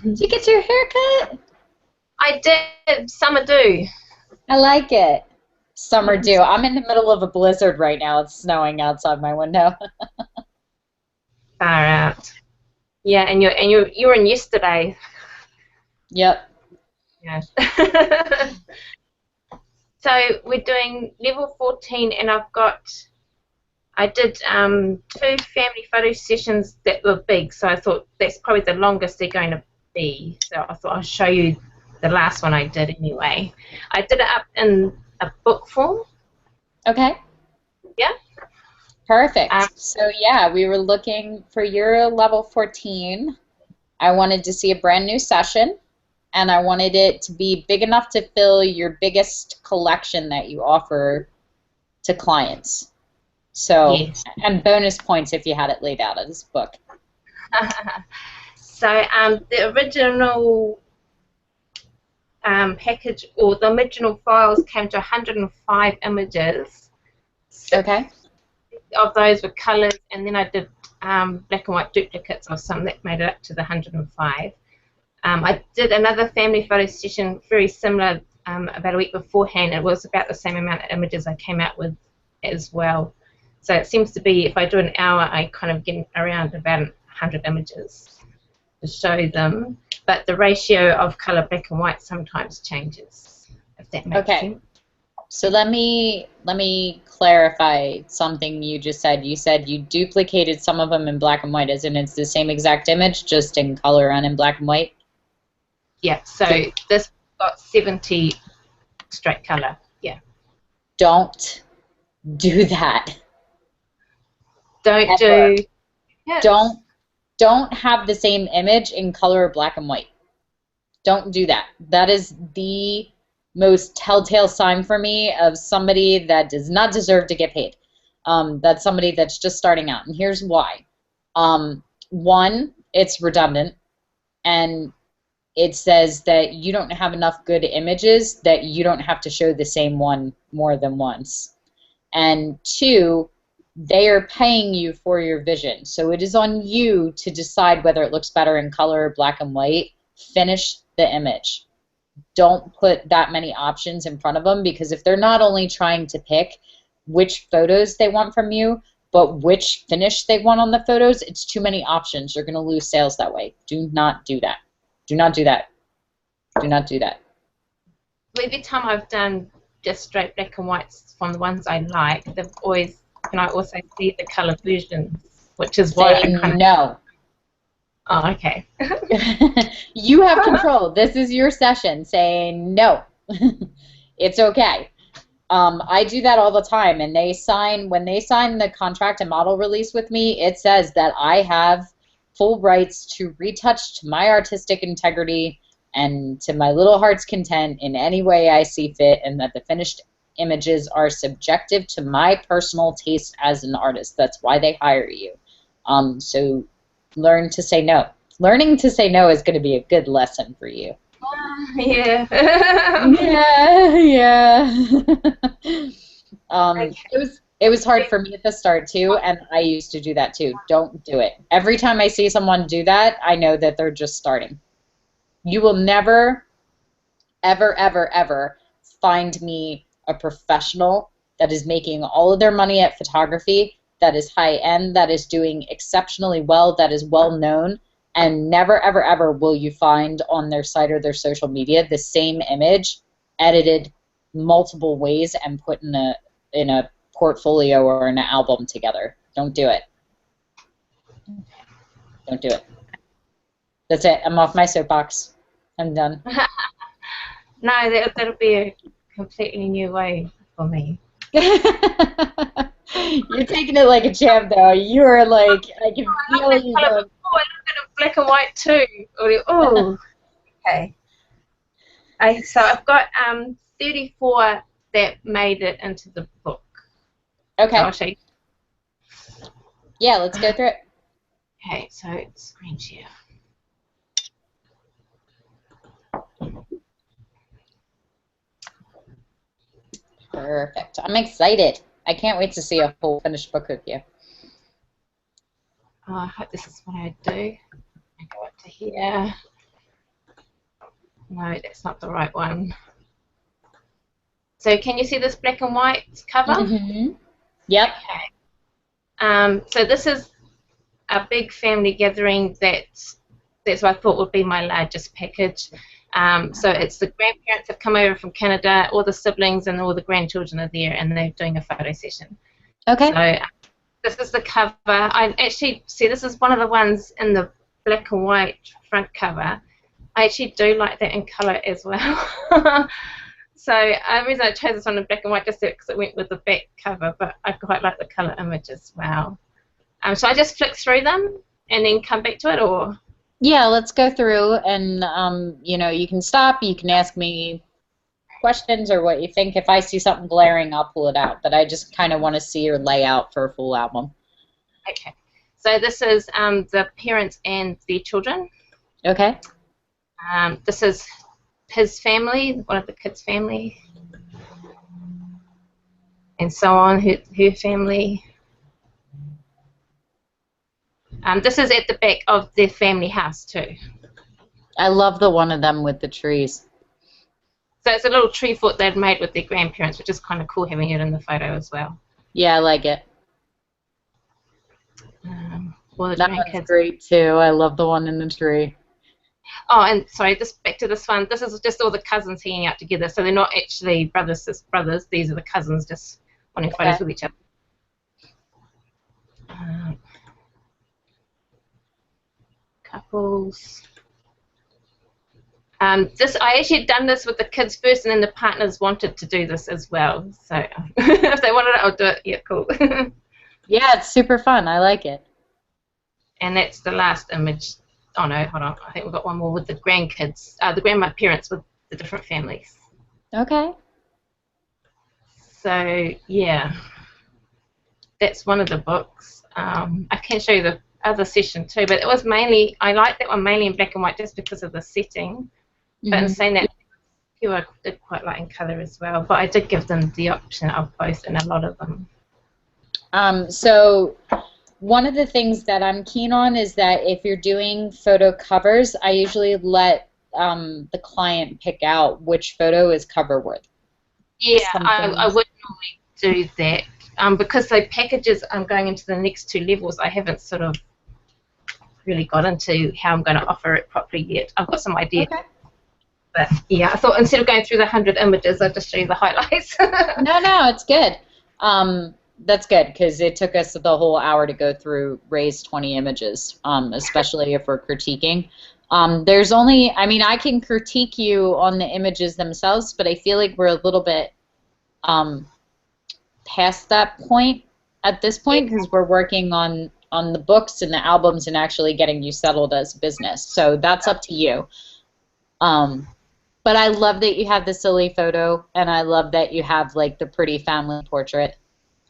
Did you get your hair cut? I did. Summer do. I like it. Summer dew. I'm in the middle of a blizzard right now. It's snowing outside my window. Far out. Yeah, and you were in yesterday. Yep. Yeah. So we're doing level 14, and I did 2 family photo sessions that were big. So I thought that's probably the longest they're going to be. So I thought I'll show you the last one I did anyway. I did it up in a book form. Okay. Yeah. Perfect. So yeah, we were looking for your level 14. I wanted to see a brand new session, and I wanted it to be big enough to fill your biggest collection that you offer to clients. So, yes. And bonus points if you had it laid out as a book. So the original package, or the original files, came to 105 images. Okay. Of those were colours, and then I did black and white duplicates of some that made it up to the 105. I did another family photo session, very similar, about a week beforehand. It was about the same amount of images I came out with as well. So it seems to be, if I do an hour, I kind of get around about 100 images to show them. But the ratio of colour black and white sometimes changes, if that makes sense. So let me clarify something you just said. You said you duplicated some of them in black and white, as in it's the same exact image, just in color and in black and white? Yeah, so this got 70 straight color. Yeah. Don't do that. Don't Ever. do. Yes. Don't have the same image in color or black and white. Don't do that. That is the most telltale sign for me of somebody that does not deserve to get paid. That's somebody that's just starting out, and here's why. One, it's redundant, and it says that you don't have enough good images, that you don't have to show the same one more than once. And two, they are paying you for your vision. So it is on you to decide whether it looks better in color or black and white. Finish the image. Don't put that many options in front of them, because if they're not only trying to pick which photos they want from you, but which finish they want on the photos, it's too many options. You're going to lose sales that way. Do not do that. Do not do that. Do not do that. Every time I've done just straight black and whites from the ones I like, they've always, can I also see the color versions, which is why I kind of... No. Oh, okay. You have control. This is your session. Saying no. It's okay. I do that all the time, and when they sign the contract and model release with me, it says that I have full rights to retouch to my artistic integrity and to my little heart's content in any way I see fit, and that the finished images are subjective to my personal taste as an artist. That's why they hire you. So learn to say no. Learning to say no is going to be a good lesson for you. Yeah. Yeah. Okay. It was hard for me at the start too, and I used to do that too. Don't do it. Every time I see someone do that, I know that they're just starting. You will never, ever, ever, ever find me a professional that is making all of their money at photography, that is high-end, that is doing exceptionally well, that is well-known, and never, ever, ever will you find on their site or their social media the same image edited multiple ways and put in a portfolio or an album together. Don't do it. Don't do it. That's it. I'm off my soapbox. I'm done. No, that'll be a completely new way for me. You're taking it like a champ, though. You are like, I can feel you. Oh, I look at black and white too. Oh, okay. So I've got 34 that made it into the book. Okay. So I'll show you. Yeah, let's go through it. Okay, so screen share. Perfect. I'm excited. I can't wait to see a full finished book with you. Oh, I hope this is what I do. I go up to here. No, that's not the right one. So can you see this black and white cover? Mm-hmm. Yep. Okay. So this is a big family gathering that's what I thought would be my largest package. So it's the grandparents have come over from Canada, all the siblings and all the grandchildren are there, and they're doing a photo session. Okay. So this is the cover. I actually see this is one of the ones in the black and white front cover. I actually do like that in colour as well. So the reason I chose this one in black and white just because it went with the back cover, but I quite like the colour image as well. So I just flick through them and then come back to it, or? Yeah, let's go through and you know, you can stop, you can ask me questions or what you think. If I see something glaring, I'll pull it out, but I just kind of want to see your layout for a full album. Okay. So this is the parents and their children. Okay. This is his family, one of the kids' family, and so on, her family. This is at the back of their family house too. I love the one of them with the trees. So it's a little tree fort they'd made with their grandparents, which is kind of cool having it in the photo as well. Yeah, I like it. That one's great too. I love the one in the tree. Oh, and sorry, just back to this one. This is just all the cousins hanging out together, so they're not actually brothers. These are the cousins just wanting photos with each other. Couples. I actually done this with the kids first, and then the partners wanted to do this as well. So if they wanted it, I'll do it. Yeah, cool. Yeah, it's super fun. I like it. And that's the last image. Oh no, hold on. I think we've got one more with the grandkids, the grandparents with the different families. Okay. So yeah, that's one of the books. I can show you the other session too, but it was mainly, I like that one mainly in black and white just because of the setting. But in saying that, I did quite like in colour as well. But I did give them the option of both in a lot of them. So one of the things that I'm keen on is that if you're doing photo covers, I usually let the client pick out which photo is cover worthy. Yeah, I would normally do that. Because the packages I'm going into the next two levels, I haven't sort of really got into how I'm going to offer it properly yet. I've got some ideas. Okay. But yeah, I thought instead of going through the 100 images, I'd just show you the highlights. No, it's good. That's good because it took us the whole hour to go through Ray's 20 images, especially if we're critiquing. There's only, I mean, I can critique you on the images themselves, but I feel like we're a little bit past that point at this point because we're working on the books and the albums and actually getting you settled as business. So that's up to you. But I love that you have the silly photo, and I love that you have like the pretty family portrait.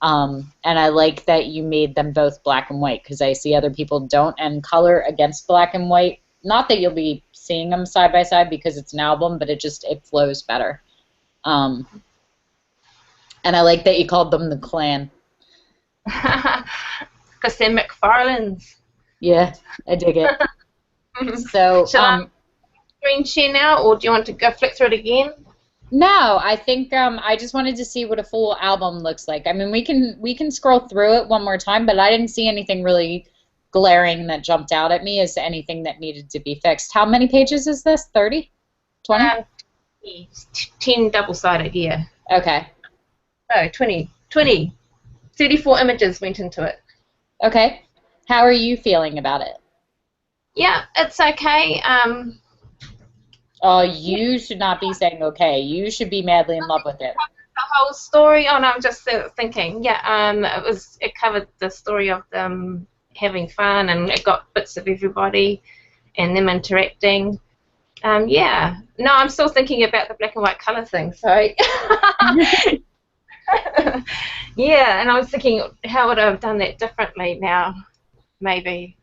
And I like that you made them both black and white because I see other people don't, and color against black and white. Not that you'll be seeing them side by side because it's an album, but it flows better. And I like that you called them the clan. Because they're McFarlanes. Yeah, I dig it. So, screen share now, or do you want to go flick through it again? No, I think I just wanted to see what a full album looks like. I mean, we can scroll through it one more time, but I didn't see anything really glaring that jumped out at me as anything that needed to be fixed. How many pages is this? 30? 20? 10 double-sided, yeah. Okay. Oh, 20. 34 images went into it. Okay. How are you feeling about it? Yeah, it's okay. Oh, you should not be saying okay. You should be madly in love with it. The whole story. Oh no, I'm just thinking. Yeah, it covered the story of them having fun, and it got bits of everybody, and them interacting. Yeah. No, I'm still thinking about the black and white color thing. So. Yeah, and I was thinking, how would I have done that differently now? Maybe.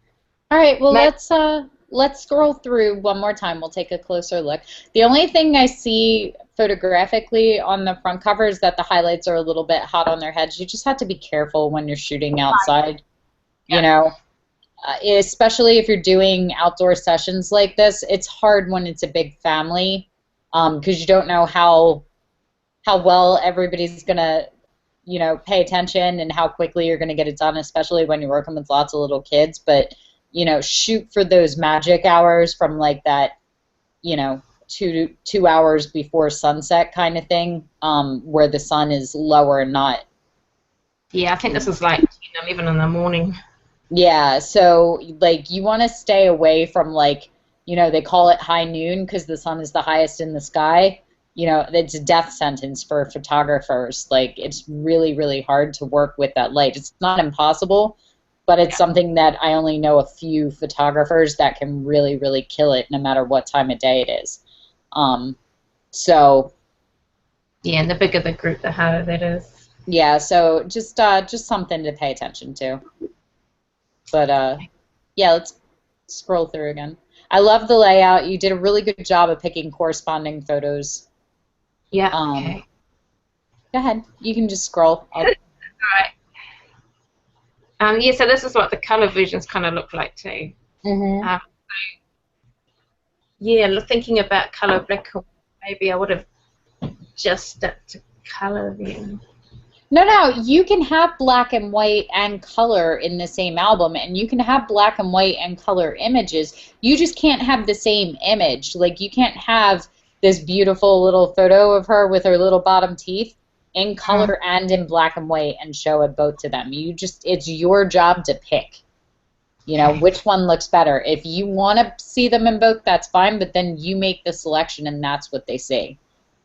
All right. Well, let's scroll through one more time. We'll take a closer look. The only thing I see photographically on the front cover is that the highlights are a little bit hot on their heads. You just have to be careful when you're shooting outside, you know, especially if you're doing outdoor sessions like this. It's hard when it's a big family because you don't know how well everybody's gonna, you know, pay attention and how quickly you're gonna get it done, especially when you're working with lots of little kids. But, you know, shoot for those magic hours from like that, you know, 2 hours before sunset kind of thing, where the sun is lower and not. Yeah, I think this is like, even in the morning. Yeah, so like you want to stay away from like, you know, they call it high noon because the sun is the highest in the sky. You know, it's a death sentence for photographers. Like it's really, really hard to work with that light. It's not impossible, but it's something that I only know a few photographers that can really, really kill it no matter what time of day it is. So Yeah, and the bigger the group, the harder that is. yeah, so just something to pay attention to. But yeah, let's scroll through again. I love the layout. You did a really good job of picking corresponding photos. Yeah. Okay. Go ahead. You can just scroll. All right. Yeah, so this is what the color versions kind of look like too. So, yeah, thinking about color black, maybe I would have just stuck to color then. No, you can have black and white and color in the same album, and you can have black and white and color images. You just can't have the same image. Like, you can't have this beautiful little photo of her with her little bottom teeth in color and in black and white and show it both to them. It's your job to pick, you know, which one looks better. If you want to see them in both, that's fine, but then you make the selection and that's what they see.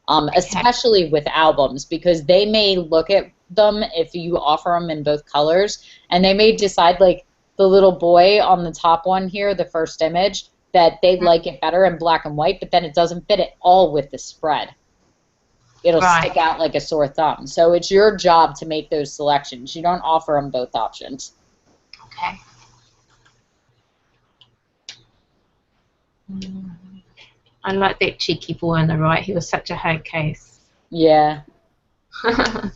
Especially with albums, because they may look at them if you offer them in both colors, and they may decide, like the little boy on the top one here, the first image, that they'd like it better in black and white, but then it doesn't fit at all with the spread. It'll stick out like a sore thumb. So it's your job to make those selections. You don't offer them both options. Okay. I like that cheeky boy on the right. He was such a hard case. Yeah. I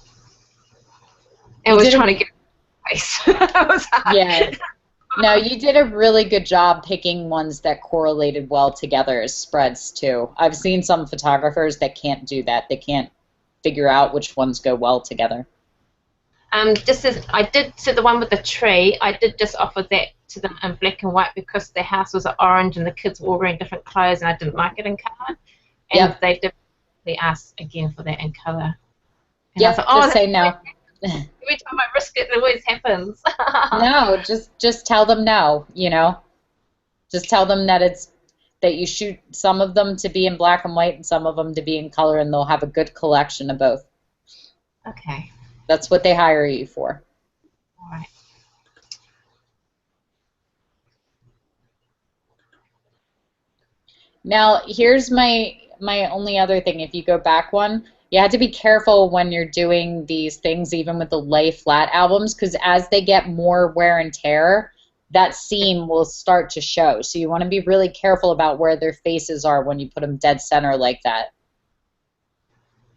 was trying to get a face. It was hard. Yeah. No, you did a really good job picking ones that correlated well together as spreads, too. I've seen some photographers that can't do that. They can't figure out which ones go well together. Just as I did, so the one with the tree, I did just offer that to them in black and white because their house was orange and the kids were all wearing different clothes and I didn't like it in colour. And they did ask again for that in colour. Yeah, just say no. Every time I risk it, it always happens. No, just tell them no, you know. Just tell them that you shoot some of them to be in black and white and some of them to be in color, and they'll have a good collection of both. Okay. That's what they hire you for. All right. Now, here's my only other thing. If you go back one, you have to be careful when you're doing these things, even with the lay flat albums, because as they get more wear and tear, that seam will start to show. So you want to be really careful about where their faces are when you put them dead center like that.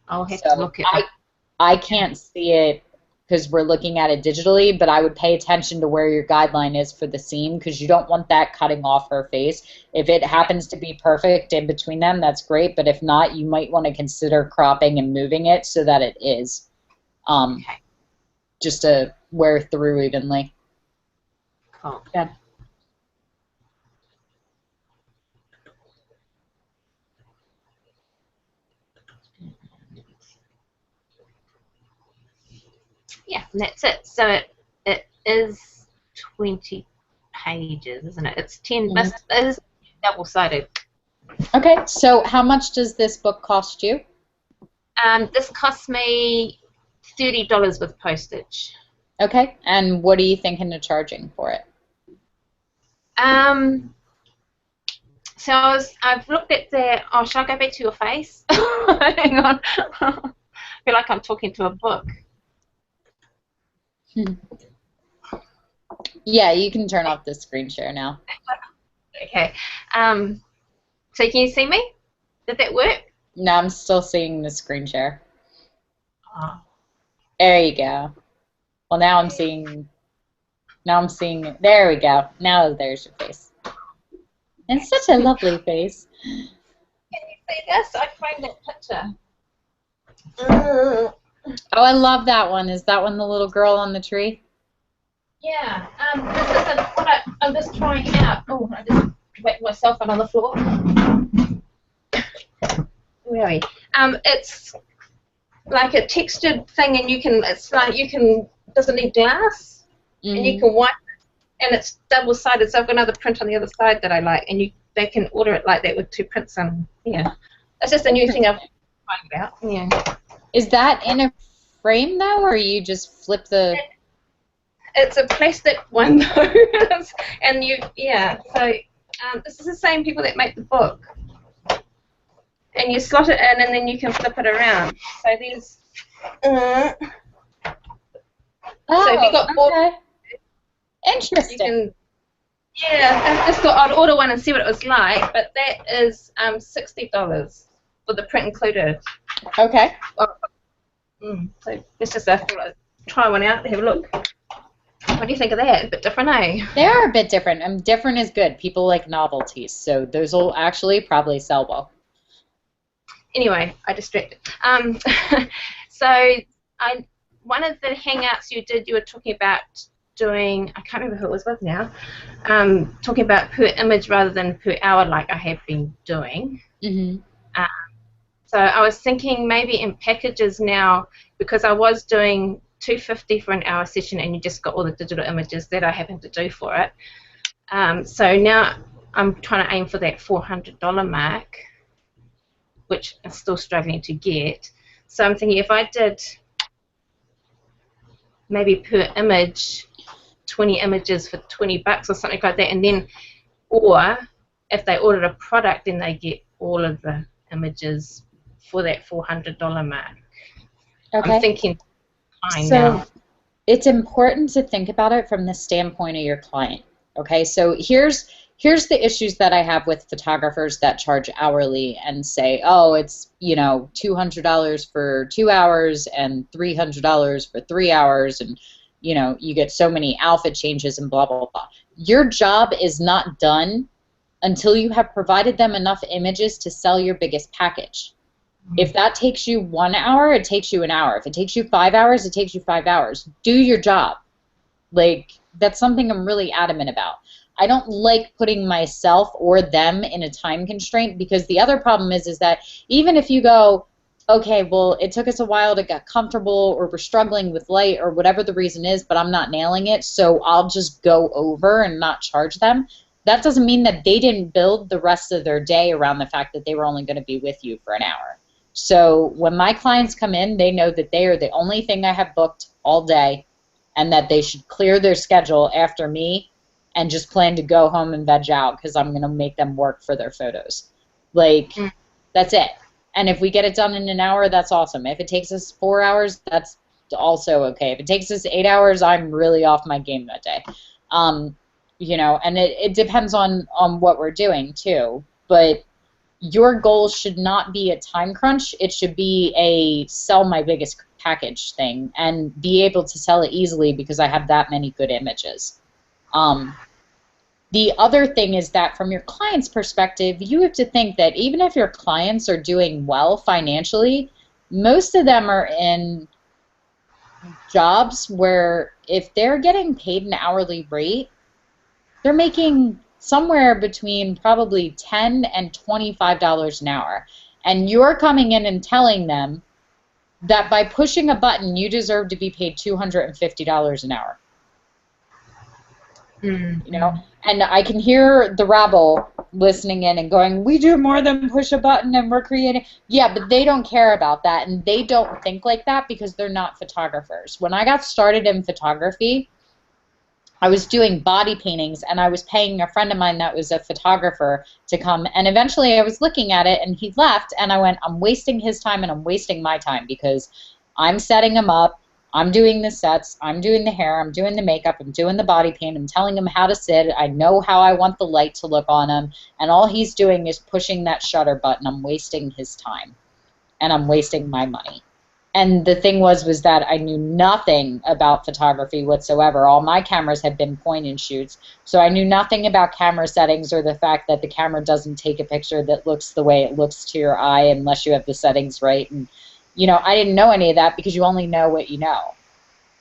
I'll have to look at it. I can't see it because we're looking at it digitally, but I would pay attention to where your guideline is for the seam because you don't want that cutting off her face. If it happens to be perfect in between them, that's great, but if not, you might want to consider cropping and moving it so that it is just to wear through evenly. Cool. Yeah. Yeah, and that's it. So it is 20 pages, isn't it? It's 10. It is double-sided. Okay, so how much does this book cost you? This cost me $30 with postage. Okay, and what are you thinking of charging for it? So I've looked at the. Oh, shall I go back to your face? Hang on. I feel like I'm talking to a book. Yeah, you can turn off the screen share now. Okay. So can you see me? Did that work? No, I'm still seeing the screen share. Oh. There you go. Well, now I'm seeing. There we go. Now there's your face. It's such a lovely face. Can you see this? I framed that picture. Mm. Oh, I love that one. Is that one the little girl on the tree? Yeah. This isn't what I'm just trying out. Oh, I just whacked myself on the floor. Where are we? It's like a textured thing, and doesn't need glass, and you can wipe it, and it's double-sided. So I've got another print on the other side that I like, and they can order it like that with 2 prints on. Yeah, that's just a new thing I've found out. Yeah. Is that in a frame though, or you just flip the? It's a plastic one though, and So this is the same people that make the book. And you slot it in, and then you can flip it around. So there's. So if you got okay. Interesting. I just thought I'd order one and see what it was like, but that is $60 with the print included. Okay. So it's just try one out, have a look. What do you think of that? A bit different, eh? They are a bit different. Different is good. People like novelties, so those will actually probably sell well. Anyway, I distracted. One of the hangouts you did, you were talking about doing, I can't remember who it was with now, talking about per image rather than per hour like I have been doing. So I was thinking maybe in packages now, because I was doing $250 for an hour session and you just got all the digital images that I happen to do for it. So now I'm trying to aim for that $400 mark, which I'm still struggling to get. So I'm thinking if I did maybe per image 20 images for $20 or something like that, and then, or if they ordered a product, then they get all of the images for that $400 mark. Okay. I'm thinking now. It's important to think about it from the standpoint of your client. Okay, so here's the issues that I have with photographers that charge hourly and say, oh, it's, $200 for 2 hours and $300 for 3 hours, and you get so many outfit changes and blah, blah, blah. Your job is not done until you have provided them enough images to sell your biggest package. If that takes you 1 hour, it takes you an hour. If it takes you 5 hours, it takes you 5 hours. Do your job. That's something I'm really adamant about. I don't like putting myself or them in a time constraint, because the other problem is that even if you go, okay, well, it took us a while to get comfortable, or we're struggling with light, or whatever the reason is, but I'm not nailing it, so I'll just go over and not charge them. That doesn't mean that they didn't build the rest of their day around the fact that they were only going to be with you for an hour. So when my clients come in, they know that they are the only thing I have booked all day, and that they should clear their schedule after me and just plan to go home and veg out, because I'm going to make them work for their photos. That's it. And if we get it done in an hour, that's awesome. If it takes us 4 hours, that's also okay. If it takes us 8 hours, I'm really off my game that day. And it depends on what we're doing too. But your goal should not be a time crunch. It should be a sell my biggest package thing and be able to sell it easily because I have that many good images. The other thing is that from your client's perspective, you have to think that even if your clients are doing well financially, most of them are in jobs where if they're getting paid an hourly rate, they're making somewhere between probably $10 and $25 an hour. And you're coming in and telling them that by pushing a button, you deserve to be paid $250 an hour. And I can hear the rabble listening in and going, we do more than push a button and we're creating. Yeah, but they don't care about that, and they don't think like that because they're not photographers. When I got started in photography, I was doing body paintings, and I was paying a friend of mine that was a photographer to come, and eventually I was looking at it, and he left, and I went, I'm wasting his time and I'm wasting my time, because I'm setting him up, I'm doing the sets, I'm doing the hair, I'm doing the makeup, I'm doing the body paint, I'm telling him how to sit, I know how I want the light to look on him, and all he's doing is pushing that shutter button. I'm wasting his time, and I'm wasting my money. And the thing was that I knew nothing about photography whatsoever. All my cameras had been point and shoots, so I knew nothing about camera settings or the fact that the camera doesn't take a picture that looks the way it looks to your eye unless you have the settings right. And I didn't know any of that because you only know what you know.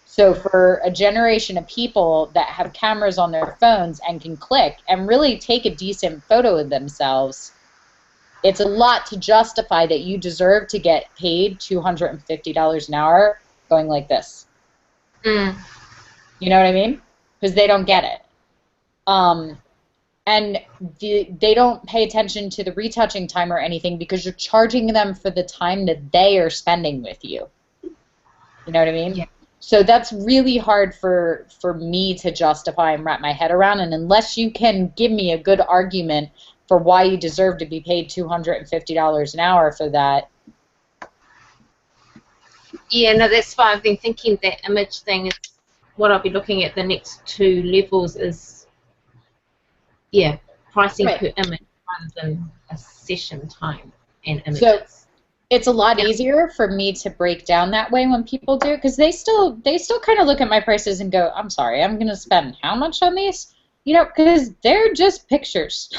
So for a generation of people that have cameras on their phones and can click and really take a decent photo of themselves, it's a lot to justify that you deserve to get paid $250 an hour going like this. Mm. You know what I mean? Because they don't get it. And they don't pay attention to the retouching time or anything because you're charging them for the time that they are spending with you. You know what I mean? Yeah. So that's really hard for me to justify and wrap my head around. And unless you can give me a good argument for why you deserve to be paid $250 an hour for that. Yeah, no, that's fine. I've been thinking that image thing is what I'll be looking at. The next two levels is, yeah, pricing Right. per image rather than a session time and images. So it's a lot easier for me to break down that way when people do, because they still kind of look at my prices and go, I'm sorry, I'm going to spend how much on these? Because they're just pictures.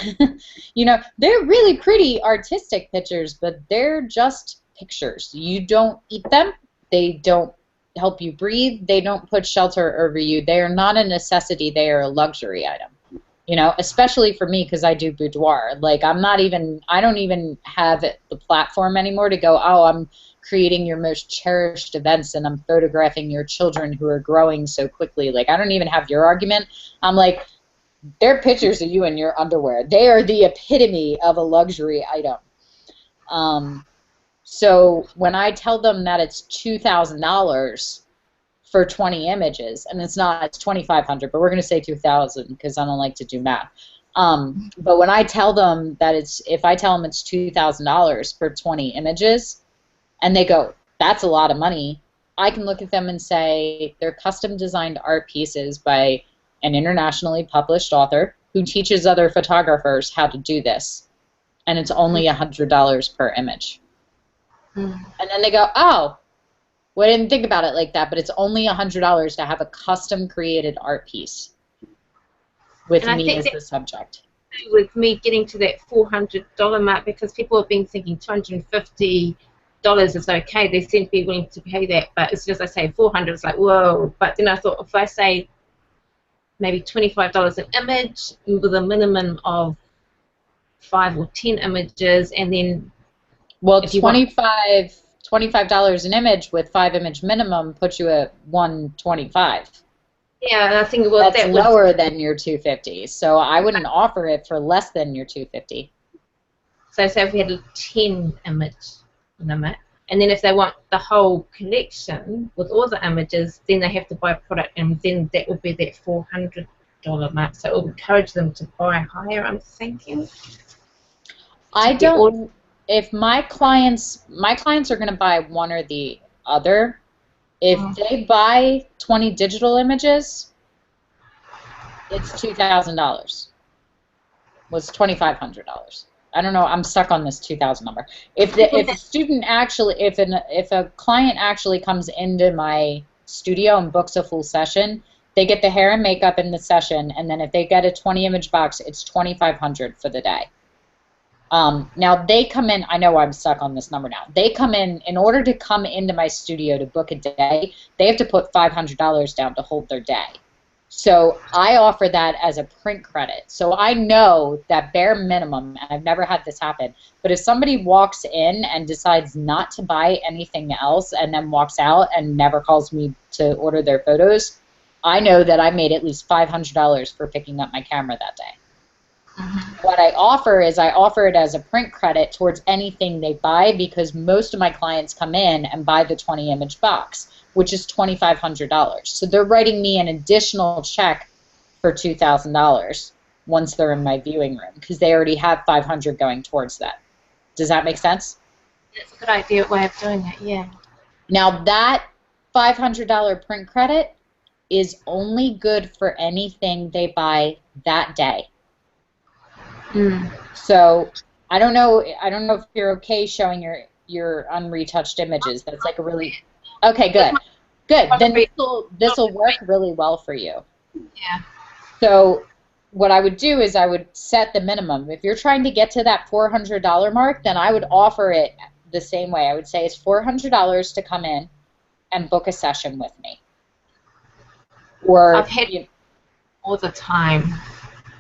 They're really pretty artistic pictures, but they're just pictures. You don't eat them. They don't help you breathe. They don't put shelter over you. They are not a necessity. They are a luxury item. Especially for me because I do boudoir. Like I don't even have the platform anymore to go, oh, I'm creating your most cherished events and I'm photographing your children who are growing so quickly. Like I don't even have your argument. I'm like, they're pictures of you in your underwear. They are the epitome of a luxury item. So when I tell them that it's $2,000 for 20 images, and it's $2,500, but we're going to say 2,000 because I don't like to do math. But when I tell them that if I tell them it's $2,000 for 20 images, and they go, that's a lot of money, I can look at them and say they're custom designed art pieces by an internationally published author who teaches other photographers how to do this, and it's only $100 per image. And then they go, oh, well, I didn't think about it like that, but it's only $100 to have a custom created art piece with me as the subject. With me getting to that $400 mark, because people have been thinking $250 is okay, they seem to be willing to pay that, but as soon as I say 400, it's like, whoa. But then I thought, if I say maybe $25 an image with a minimum of 5 or 10 images, and then $25 an image with 5 image minimum puts you at $125. Yeah, and I think that's lower than your $250. So I wouldn't offer it for less than your $250. So say if we had a 10 image limit, and then if they want the whole collection with all the images, then they have to buy a product, and then that would be that $400 mark. So it will encourage them to buy higher, I'm thinking. If my clients are going to buy one or the other, if they buy 20 digital images, it's $2,000. Well, it's $2,500. I don't know. I'm stuck on this 2,000 number. If a client actually comes into my studio and books a full session, they get the hair and makeup in the session, and then if they get a 20 image box, it's $2,500 for the day. Now they come in, I know I'm stuck on this number now. They come in order to come into my studio to book a day, they have to put $500 down to hold their day. So I offer that as a print credit. So I know that bare minimum, and I've never had this happen, but if somebody walks in and decides not to buy anything else and then walks out and never calls me to order their photos, I know that I made at least $500 for picking up my camera that day. What I offer is I offer it as a print credit towards anything they buy, because most of my clients come in and buy the 20 image box, which is $2,500. So they're writing me an additional check for $2,000 once they're in my viewing room, because they already have $500 going towards that. Does that make sense? That's a good way of doing that, yeah. Now that $500 print credit is only good for anything they buy that day. So I don't know if you're okay showing your your unretouched images. That's like a really okay, good. Good. Then this will work really well for you. Yeah. So what I would do is I would set the minimum. If you're trying to get to that $400 mark, then I would offer it the same way. I would say it's $400 to come in and book a session with me. Or I've had all the time.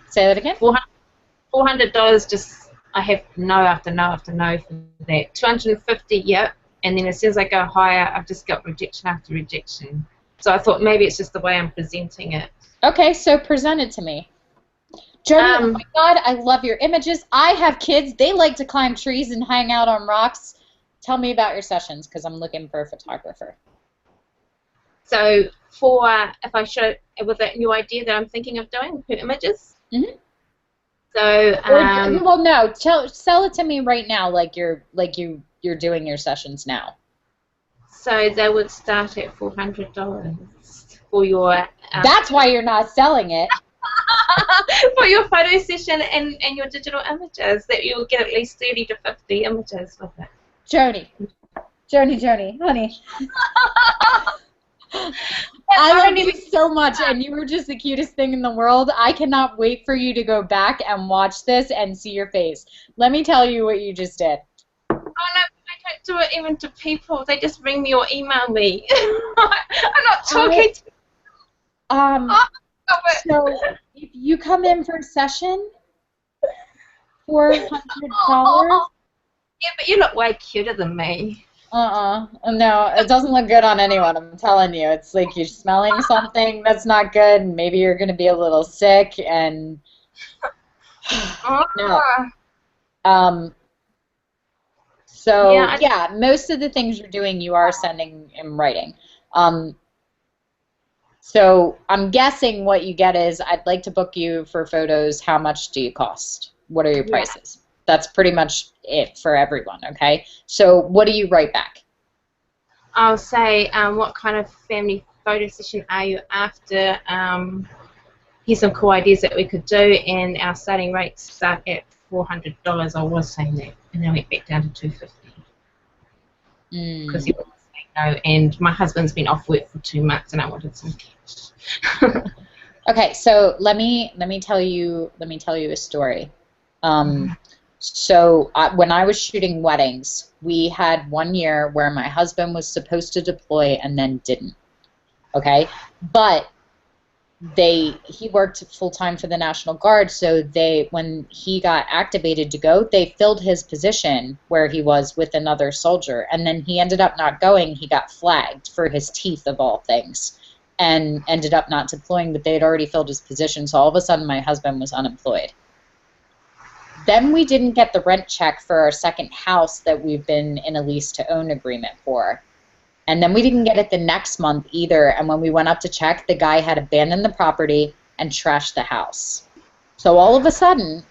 Say that again? $400 just, I have no after no after no for that. 250, yep. And then as soon as I go higher, I've just got rejection after rejection. So I thought maybe it's just the way I'm presenting it. Okay, so present it to me. Joni, oh my God, I love your images. I have kids. They like to climb trees and hang out on rocks. Tell me about your sessions, because I'm looking for a photographer. So if I show with that new idea that I'm thinking of doing, for images. Mm-hmm. So well, no, sell it to me right now, like you're doing your sessions now. So they would start at $400 for your. That's why you're not selling it. For your photo session and your digital images, that you'll get at least 30 to 50 images with it. Joni, honey. I love you so much, and you were just the cutest thing in the world. I cannot wait for you to go back and watch this and see your face. Let me tell you what you just did. Oh, no, I don't do it even to people. They just ring me or email me. I'm not talking to So if you come in for a session, $400. Yeah, but you look way cuter than me. No, it doesn't look good on anyone, I'm telling you. It's like you're smelling something that's not good, and maybe you're going to be a little sick, and no. So, yeah, most of the things you're doing, you are sending in writing. So I'm guessing what you get is, I'd like to book you for photos. How much do you cost? What are your prices? That's pretty much it for everyone, okay? So what do you write back? I'll say, what kind of family photo session are you after? Here's some cool ideas that we could do, and our starting rates start at $400. I was saying that, and then went back down to $250. Because he was saying no, and my husband's been off work for 2 months, and I wanted some cash. Okay, so let me tell you a story. So when I was shooting weddings, we had 1 year where my husband was supposed to deploy and then didn't. Okay, but he worked full time for the National Guard, so when he got activated to go, they filled his position where he was with another soldier, and then he ended up not going. He got flagged for his teeth of all things, and ended up not deploying. But they had already filled his position, so all of a sudden my husband was unemployed. Then we didn't get the rent check for our second house that we've been in a lease-to-own agreement for. And then we didn't get it the next month either, and when we went up to check, the guy had abandoned the property and trashed the house. So all of a sudden,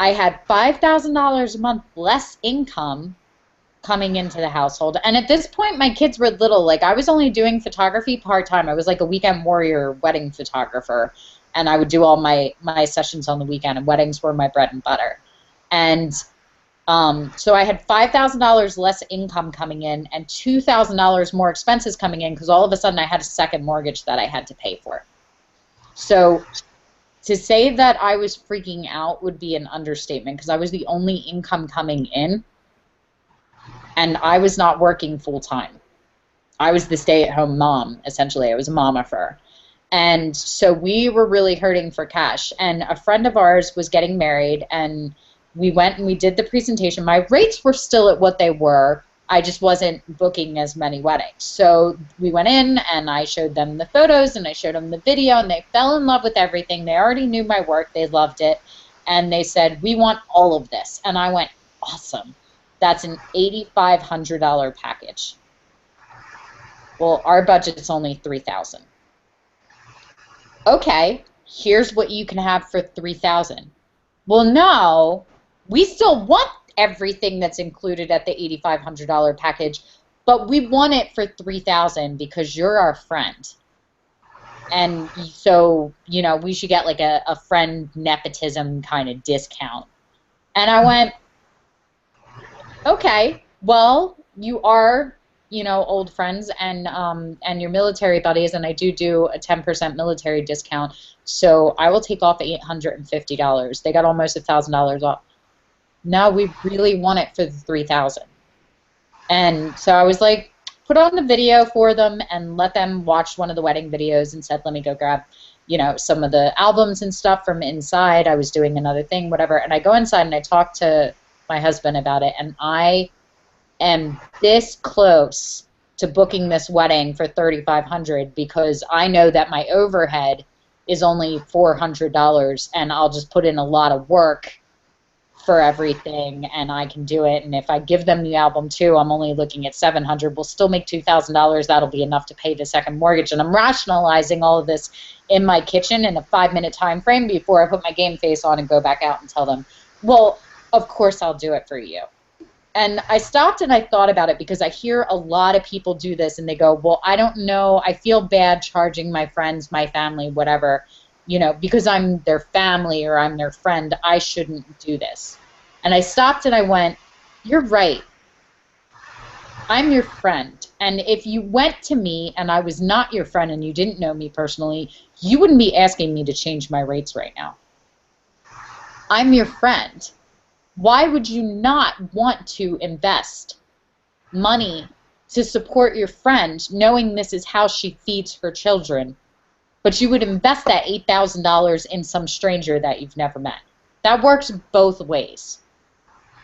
I had $5,000 a month less income coming into the household. And at this point, my kids were little. Like, I was only doing photography part-time. I was like a weekend warrior wedding photographer, and I would do all my sessions on the weekend, and weddings were my bread and butter. And so I had $5,000 less income coming in and $2,000 more expenses coming in, because all of a sudden I had a second mortgage that I had to pay for. So to say that I was freaking out would be an understatement, because I was the only income coming in, and I was not working full time. I was the stay-at-home mom, essentially. I was a mama-fur. And so we were really hurting for cash. And a friend of ours was getting married, and we went and we did the presentation. My rates were still at what they were. I just wasn't booking as many weddings. So we went in, and I showed them the photos, and I showed them the video, and they fell in love with everything. They already knew my work. They loved it. And they said, we want all of this. And I went, awesome. That's an $8,500 package. Well, our budget's only $3,000. Okay, here's what you can have for $3,000. Well, no. We still want everything that's included at the $8,500 package, but we want it for $3,000 because you're our friend. And so, you know, we should get like a friend nepotism kind of discount. And I went, okay, Well, you are, old friends and your military buddies, and I do a 10% military discount. So I will take off $850. They got almost $1,000 off. No, we really want it for the 3,000. And so I was like, put on the video for them and let them watch one of the wedding videos and said, let me go grab, some of the albums and stuff from inside. I was doing another thing, whatever. And I go inside and I talk to my husband about it, and I am this close to booking this wedding for $3,500 because I know that my overhead is only $400 and I'll just put in a lot of work for everything and I can do it. And if I give them the album too, I'm only looking at $700. We'll still make $2,000. That'll be enough to pay the second mortgage. And I'm rationalizing all of this in my kitchen in a 5-minute time frame before I put my game face on and go back out and tell them, well, of course I'll do it for you. And I stopped and I thought about it because I hear a lot of people do this and they go, well, I don't know, I feel bad charging my friends, my family, whatever, because I'm their family or I'm their friend, I shouldn't do this. And I stopped and I went, you're right. I'm your friend. And if you went to me and I was not your friend and you didn't know me personally, you wouldn't be asking me to change my rates right now. I'm your friend. Why would you not want to invest money to support your friend knowing this is how she feeds her children? But you would invest that $8,000 in some stranger that you've never met. That works both ways.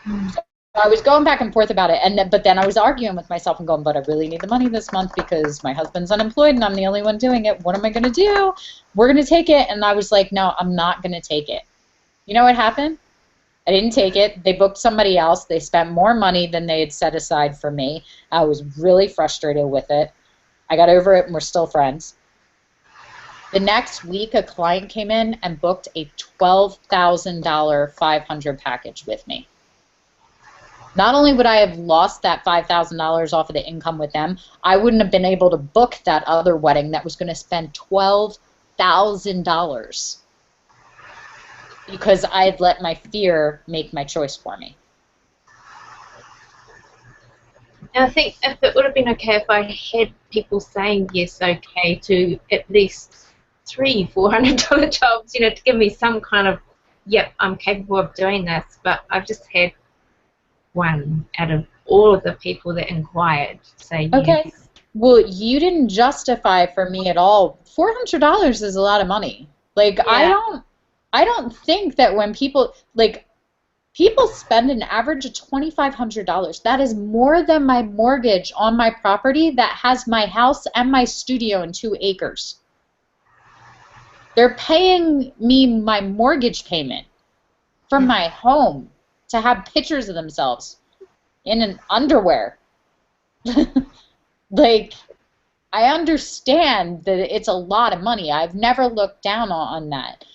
So I was going back and forth about it, but then I was arguing with myself and going, but I really need the money this month because my husband's unemployed and I'm the only one doing it. What am I going to do? We're going to take it. And I was like, no, I'm not going to take it. You know what happened? I didn't take it. They booked somebody else. They spent more money than they had set aside for me. I was really frustrated with it. I got over it and we're still friends. The next week, a client came in and booked a $12,000 500 package with me. Not only would I have lost that $5,000 off of the income with them, I wouldn't have been able to book that other wedding that was going to spend $12,000 because I had let my fear make my choice for me. And I think if it would have been okay if I had people saying yes, okay, to at least $300-400 jobs, to give me some kind of, yep, I'm capable of doing this. But I've just had one out of all of the people that inquired say yes. Okay. Well, you didn't justify for me at all. $400 is a lot of money. Like, yeah. I don't think that when people spend an average of $2,500. That is more than my mortgage on my property that has my house and my studio and 2 acres. They're paying me my mortgage payment for my home to have pictures of themselves in an underwear. Like, I understand that it's a lot of money. I've never looked down on that.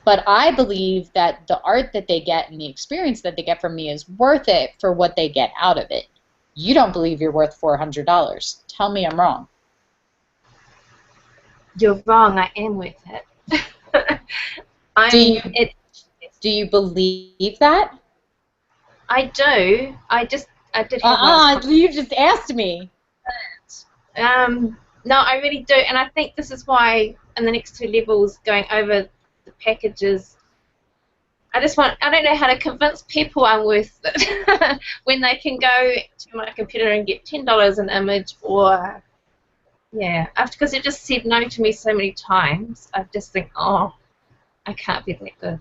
But I believe that the art that they get and the experience that they get from me is worth it for what they get out of it. You don't believe you're worth $400. Tell me I'm wrong. You're wrong. I am worth it. Do you believe that? I do. I did have you just asked me. No, I really do. And I think this is why in the next 2 levels going over the packages, I don't know how to convince people I'm worth it when they can go to my computer and get $10 an image or, yeah, because they just said no to me so many times, I just think, oh, I can't be that good.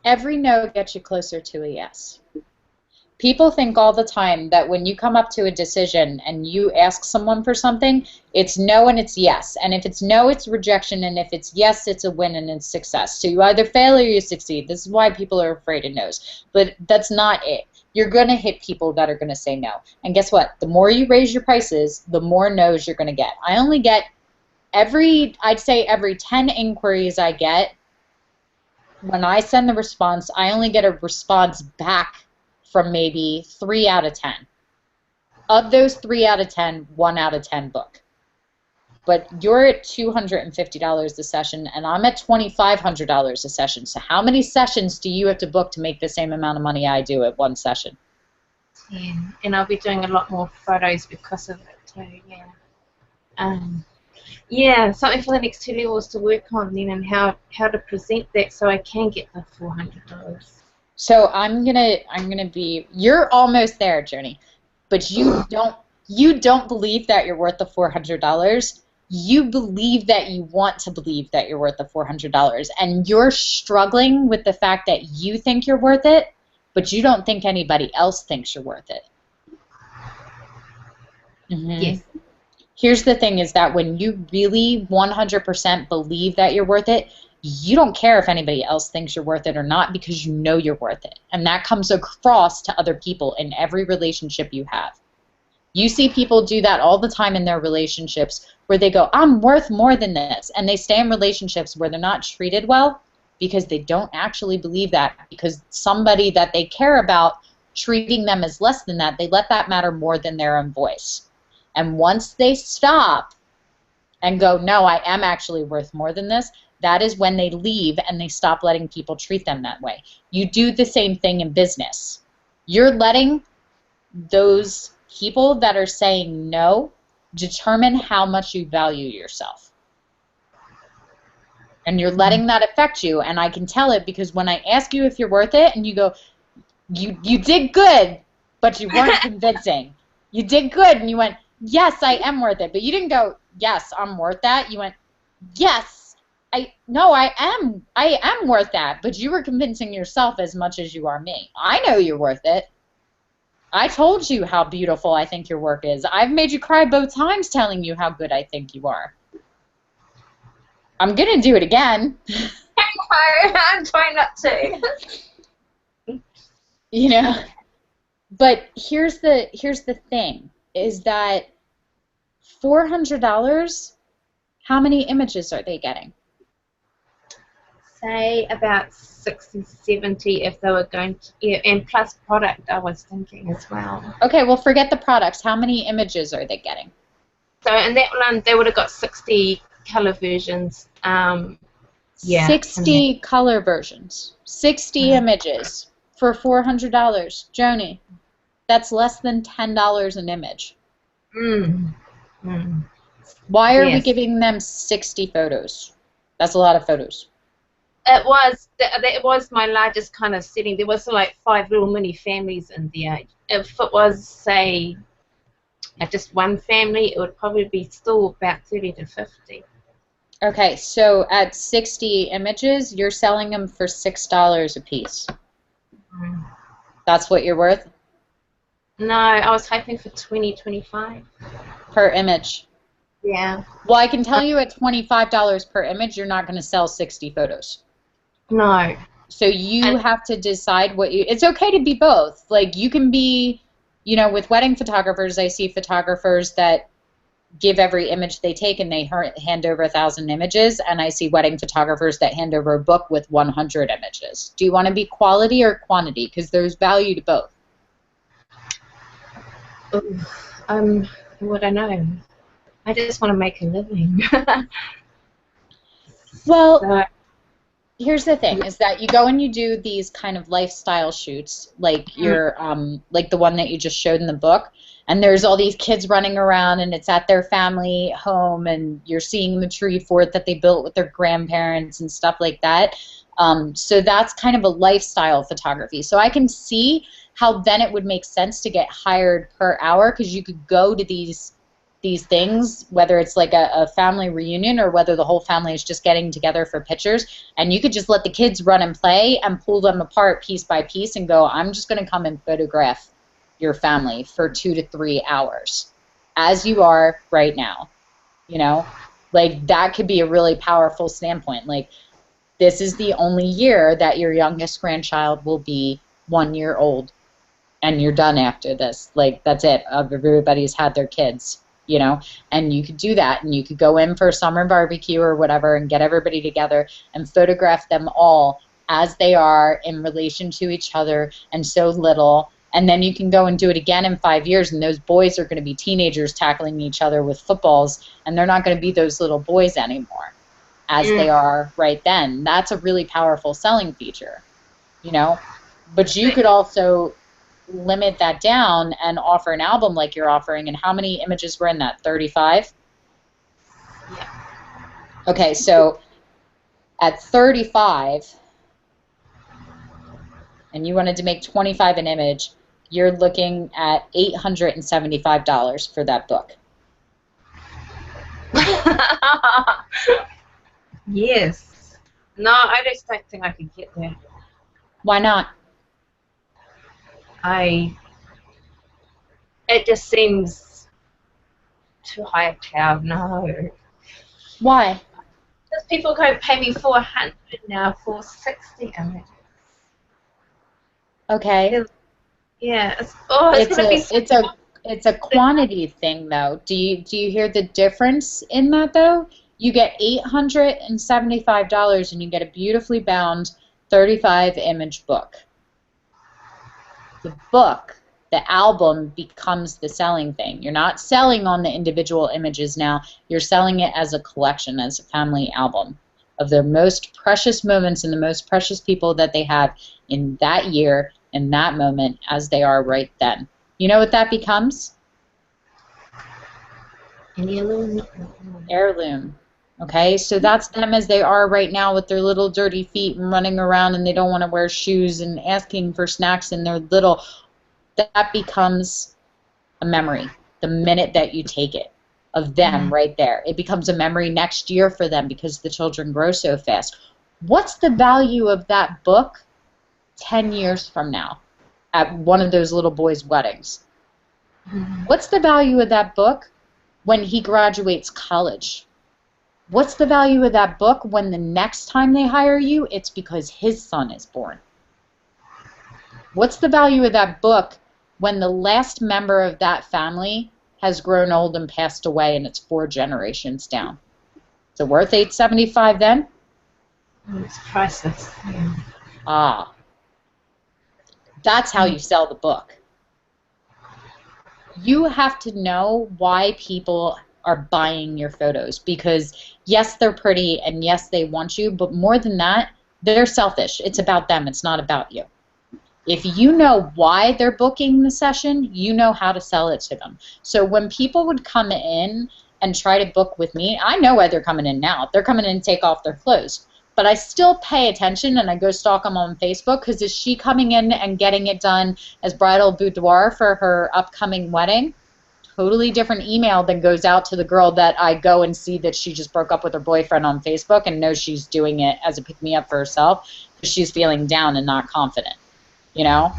Every no gets you closer to a yes. People think all the time that when you come up to a decision and you ask someone for something, it's no and it's yes. And if it's no, it's rejection. And if it's yes, it's a win and it's success. So you either fail or you succeed. This is why people are afraid of no's. But that's not it. You're going to hit people that are going to say no. And guess what? The more you raise your prices, the more no's you're going to get. I only get I'd say every 10 inquiries I get, when I send the response, I only get a response back from maybe 3 out of 10. Of those 3 out of 10, 1 out of 10 book. But you're at $250 a session, and I'm at $2,500 a session. So how many sessions do you have to book to make the same amount of money I do at one session? Yeah, and I'll be doing a lot more photos because of it too. Yeah. Yeah, something for the next 2 levels to work on then, and how to present that so I can get the $400. So I'm gonna be, you're almost there, Joni, but you don't believe that you're worth the $400. You believe that you want to believe that you're worth the $400, and you're struggling with the fact that you think you're worth it, but you don't think anybody else thinks you're worth it. Yes. Here's the thing, is that when you really 100% believe that you're worth it, you don't care if anybody else thinks you're worth it or not, because you know you're worth it. And that comes across to other people in every relationship you have. You see people do that all the time in their relationships, where they go, I'm worth more than this. And they stay in relationships where they're not treated well because they don't actually believe that, because somebody that they care about treating them as less than that, they let that matter more than their own voice. And once they stop and go, no, I am actually worth more than this, that is when they leave and they stop letting people treat them that way. You do the same thing in business. You're letting those people that are saying no determine how much you value yourself. And you're letting that affect you. And I can tell it, because when I ask you if you're worth it and you go, you did good, but you weren't convincing. You did good and you went, yes, I am worth it. But you didn't go, yes, I'm worth that. You went, yes, I am worth that. But you were convincing yourself as much as you are me. I know you're worth it. I told you how beautiful I think your work is. I've made you cry both times telling you how good I think you are. I'm going to do it again. I'm trying not to. You know? But here's the thing, is that $400, how many images are they getting? Say about 60, 70 if they were going to, yeah, and plus product I was thinking as well. Okay, well, forget the products. How many images are they getting? So in that one, they would have got 60 color versions. Yeah. 60 color versions. 60 images for $400. Joni, that's less than $10 an image. Why are we giving them 60 photos? That's a lot of photos. It was my largest kind of setting. There was like 5 little mini families in there. If it was, say, just one family, it would probably be still about 30 to 50. Okay, so at 60 images, you're selling them for $6 a piece. That's what you're worth? No, I was hoping for 20, 25. Per image. Yeah. Well, I can tell you at $25 per image, you're not going to sell 60 photos. No. So you have to decide what you... It's okay to be both. Like, you can be, you know, with wedding photographers, I see photographers that give every image they take and they hand over 1,000 images, and I see wedding photographers that hand over a book with 100 images. Do you want to be quality or quantity? Because there's value to both. What I know. I just want to make a living. Well, here's the thing, is that you go and you do these kind of lifestyle shoots, like your like the one that you just showed in the book, and there's all these kids running around and it's at their family home and you're seeing the tree fort that they built with their grandparents and stuff like that. So that's kind of a lifestyle photography. So I can see how then it would make sense to get hired per hour, because you could go to these things, whether it's like a family reunion or whether the whole family is just getting together for pictures, and you could just let the kids run and play and pull them apart piece by piece and go, I'm just going to come and photograph your family for 2 to 3 hours as you are right now. You know, like that could be a really powerful standpoint. Like, this is the only year that your youngest grandchild will be 1 year old, and you're done after this. Like, that's it. Everybody's had their kids. You know, and you could do that, and you could go in for a summer barbecue or whatever and get everybody together and photograph them all as they are in relation to each other and so little, and then you can go and do it again in 5 years, and those boys are going to be teenagers tackling each other with footballs, and they're not going to be those little boys anymore as they are right then. That's a really powerful selling feature, you know. But you could also limit that down and offer an album like you're offering. And how many images were in that? 35? Yeah. Okay, so at 35, and you wanted to make 25 an image, you're looking at $875 for that book. Yes. No, I just don't think I could get there. Why not? It just seems too high a cloud. No. Why? Because people go pay me $400 now for 60 images. Okay. Yeah. It's a quantity thing though. Do you hear the difference in that though? You get $875 and you get a beautifully bound 35 image book. The book, the album, becomes the selling thing. You're not selling on the individual images now. You're selling it as a collection, as a family album of their most precious moments and the most precious people that they have in that year, in that moment, as they are right then. You know what that becomes? An heirloom. Heirloom. Okay, so that's them as they are right now with their little dirty feet and running around and they don't want to wear shoes and asking for snacks and they're little. That becomes a memory the minute that you take it of them right there. It becomes a memory next year for them because the children grow so fast. What's the value of that book 10 years from now at one of those little boys' weddings? What's the value of that book when he graduates college? What's the value of that book when the next time they hire you, it's because his son is born? What's the value of that book when the last member of that family has grown old and passed away and it's 4 generations down? Is it worth $875 then? It's priceless. Yeah. Ah. That's how you sell the book. You have to know why people are buying your photos because yes, they're pretty and yes, they want you, but more than that, they're selfish. It's about them. It's not about you. If you know why they're booking the session, you know how to sell it to them. So when people would come in and try to book with me, I know why they're coming in now. They're coming in to take off their clothes. But I still pay attention and I go stalk them on Facebook because is she coming in and getting it done as bridal boudoir for her upcoming wedding? Totally different email than goes out to the girl that I go and see that she just broke up with her boyfriend on Facebook and knows she's doing it as a pick-me-up for herself because she's feeling down and not confident, you know?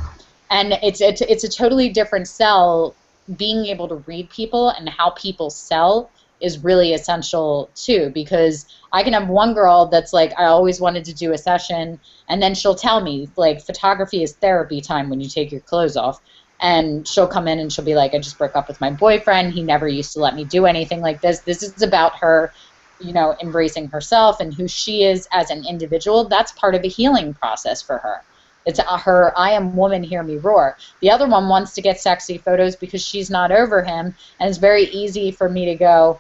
And it's a totally different sell. Being able to read people and how people sell is really essential too because I can have one girl that's like, I always wanted to do a session, and then she'll tell me, like, photography is therapy time when you take your clothes off. And she'll come in and she'll be like, I just broke up with my boyfriend. He never used to let me do anything like this. This is about her, you know, embracing herself and who she is as an individual. That's part of a healing process for her. It's her, I am woman, hear me roar. The other one wants to get sexy photos because she's not over him. And it's very easy for me to go,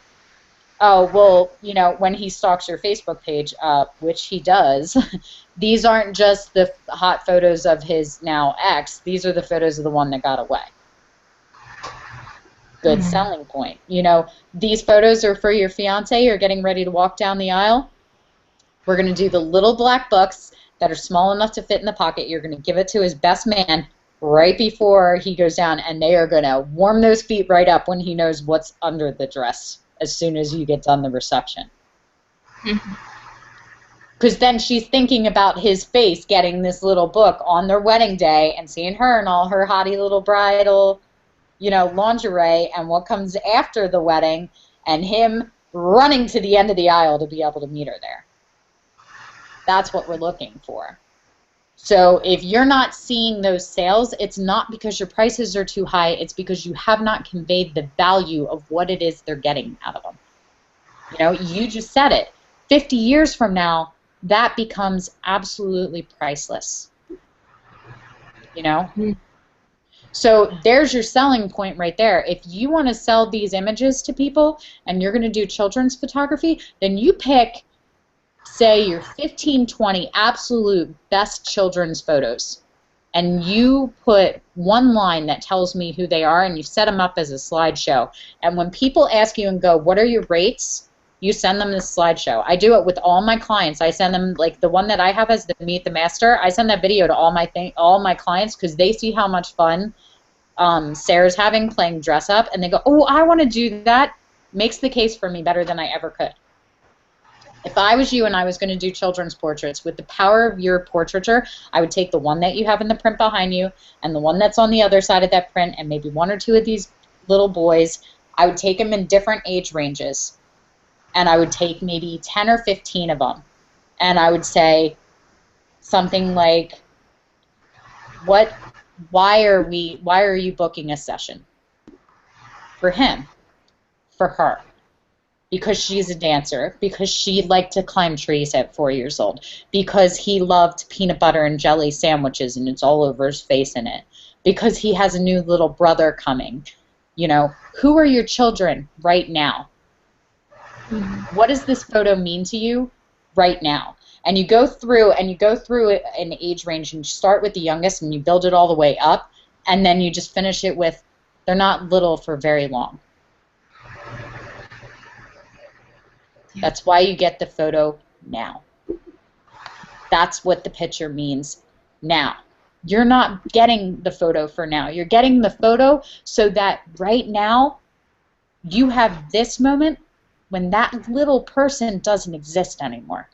oh, well, you know, when he stalks your Facebook page, which he does, these aren't just the hot photos of his now ex. These are the photos of the one that got away. Good selling point. You know, these photos are for your fiance. You're getting ready to walk down the aisle. We're going to do the little black books that are small enough to fit in the pocket. You're going to give it to his best man right before he goes down, and they are going to warm those feet right up when he knows what's under the dress as soon as you get done the reception. Because then she's thinking about his face getting this little book on their wedding day and seeing her in all her hottie little bridal, you know, lingerie, and what comes after the wedding, and him running to the end of the aisle to be able to meet her there. That's what we're looking for. So if you're not seeing those sales, it's not because your prices are too high, it's because you have not conveyed the value of what it is they're getting out of them. You know, you just said it. 50 years from now, that becomes absolutely priceless. You know? So there's your selling point right there. If you want to sell these images to people and you're going to do children's photography, then you pick, say, your 15, 20 absolute best children's photos, and you put one line that tells me who they are, and you set them up as a slideshow. And when people ask you and go, what are your rates? You send them this slideshow. I do it with all my clients. I send them, like the one that I have as the Meet the Master, I send that video to all my clients, because they see how much fun Sarah's having playing dress up, and they go, oh, I want to do that. Makes the case for me better than I ever could. If I was you and I was going to do children's portraits, with the power of your portraiture, I would take the one that you have in the print behind you and the one that's on the other side of that print, and maybe one or two of these little boys. I would take them in different age ranges, and I would take maybe 10 or 15 of them, and I would say something like, why are you booking a session? For him, for her. Because she's a dancer, because she liked to climb trees at 4 years old, because he loved peanut butter and jelly sandwiches and it's all over his face in it, because he has a new little brother coming. You know, who are your children right now? What does this photo mean to you right now? And you go through an age range, and you start with the youngest and you build it all the way up, and then you just finish it with, they're not little for very long. That's why you get the photo now. That's what the picture means now. You're not getting the photo for now. You're getting the photo so that right now you have this moment when that little person doesn't exist anymore.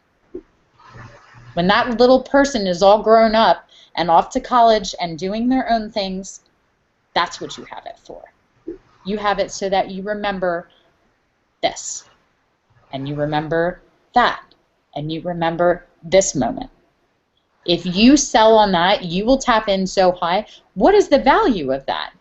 When that little person is all grown up and off to college and doing their own things, that's what you have it for. You have it so that you remember this. And you remember that, and you remember this moment. If you sell on that, you will tap in so high. What is the value of that?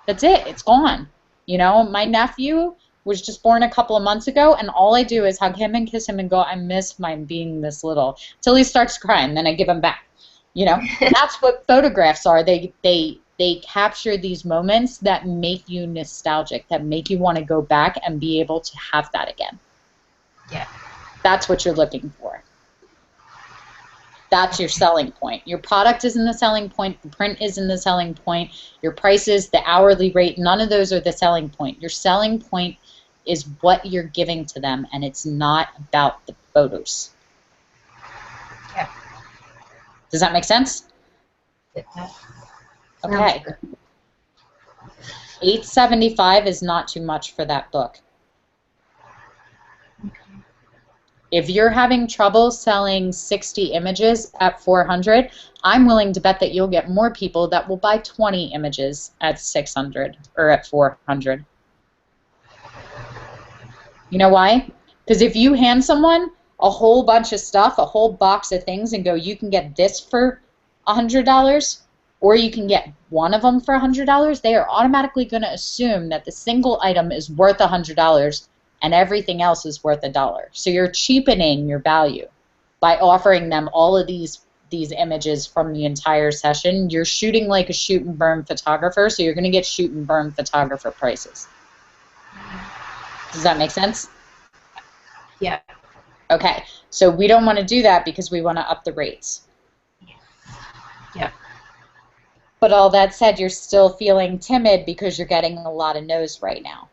That's it. It's gone. You know, my nephew was just born a couple of months ago, and all I do is hug him and kiss him and go, I miss my being this little, till he starts crying. Then I give him back. You know, that's what photographs are. They capture these moments that make you nostalgic, that make you want to go back and be able to have that again. Yeah. That's what you're looking for. That's your selling point. Your product isn't the selling point. The print isn't the selling point. Your prices, the hourly rate, none of those are the selling point. Your selling point is what you're giving to them, and it's not about the photos. Yeah. Does that make sense? It does. Okay. $875 is not too much for that book. If you're having trouble selling 60 images at $400, I'm willing to bet that you'll get more people that will buy 20 images at $600 or at $400. You know why? Because if you hand someone a whole bunch of stuff, a whole box of things, and go, you can get this for $100, or you can get one of them for $100, they are automatically going to assume that the single item is worth $100 and everything else is worth $1. So you're cheapening your value by offering them all of these images from the entire session. You're shooting like a shoot and burn photographer, so you're going to get shoot and burn photographer prices. Does that make sense? Yeah. Okay, so we don't want to do that because we want to up the rates. Yeah. But all that said, you're still feeling timid because you're getting a lot of no's right now.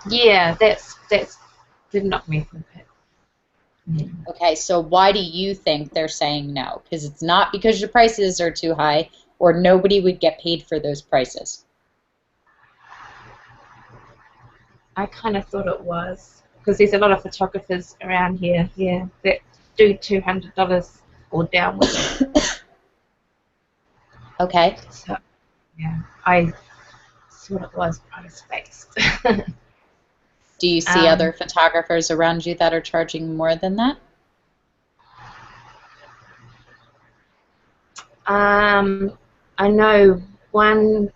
Yeah, that's did knock me from it. Mm. Okay, so why do you think they're saying no? Because it's not because your prices are too high, or nobody would get paid for those prices. I kind of thought it was, because there's a lot of photographers around here, yeah, that do $200 or downwards. Okay. So, yeah, I thought it was price-based. Do you see other photographers around you that are charging more than that? I know one,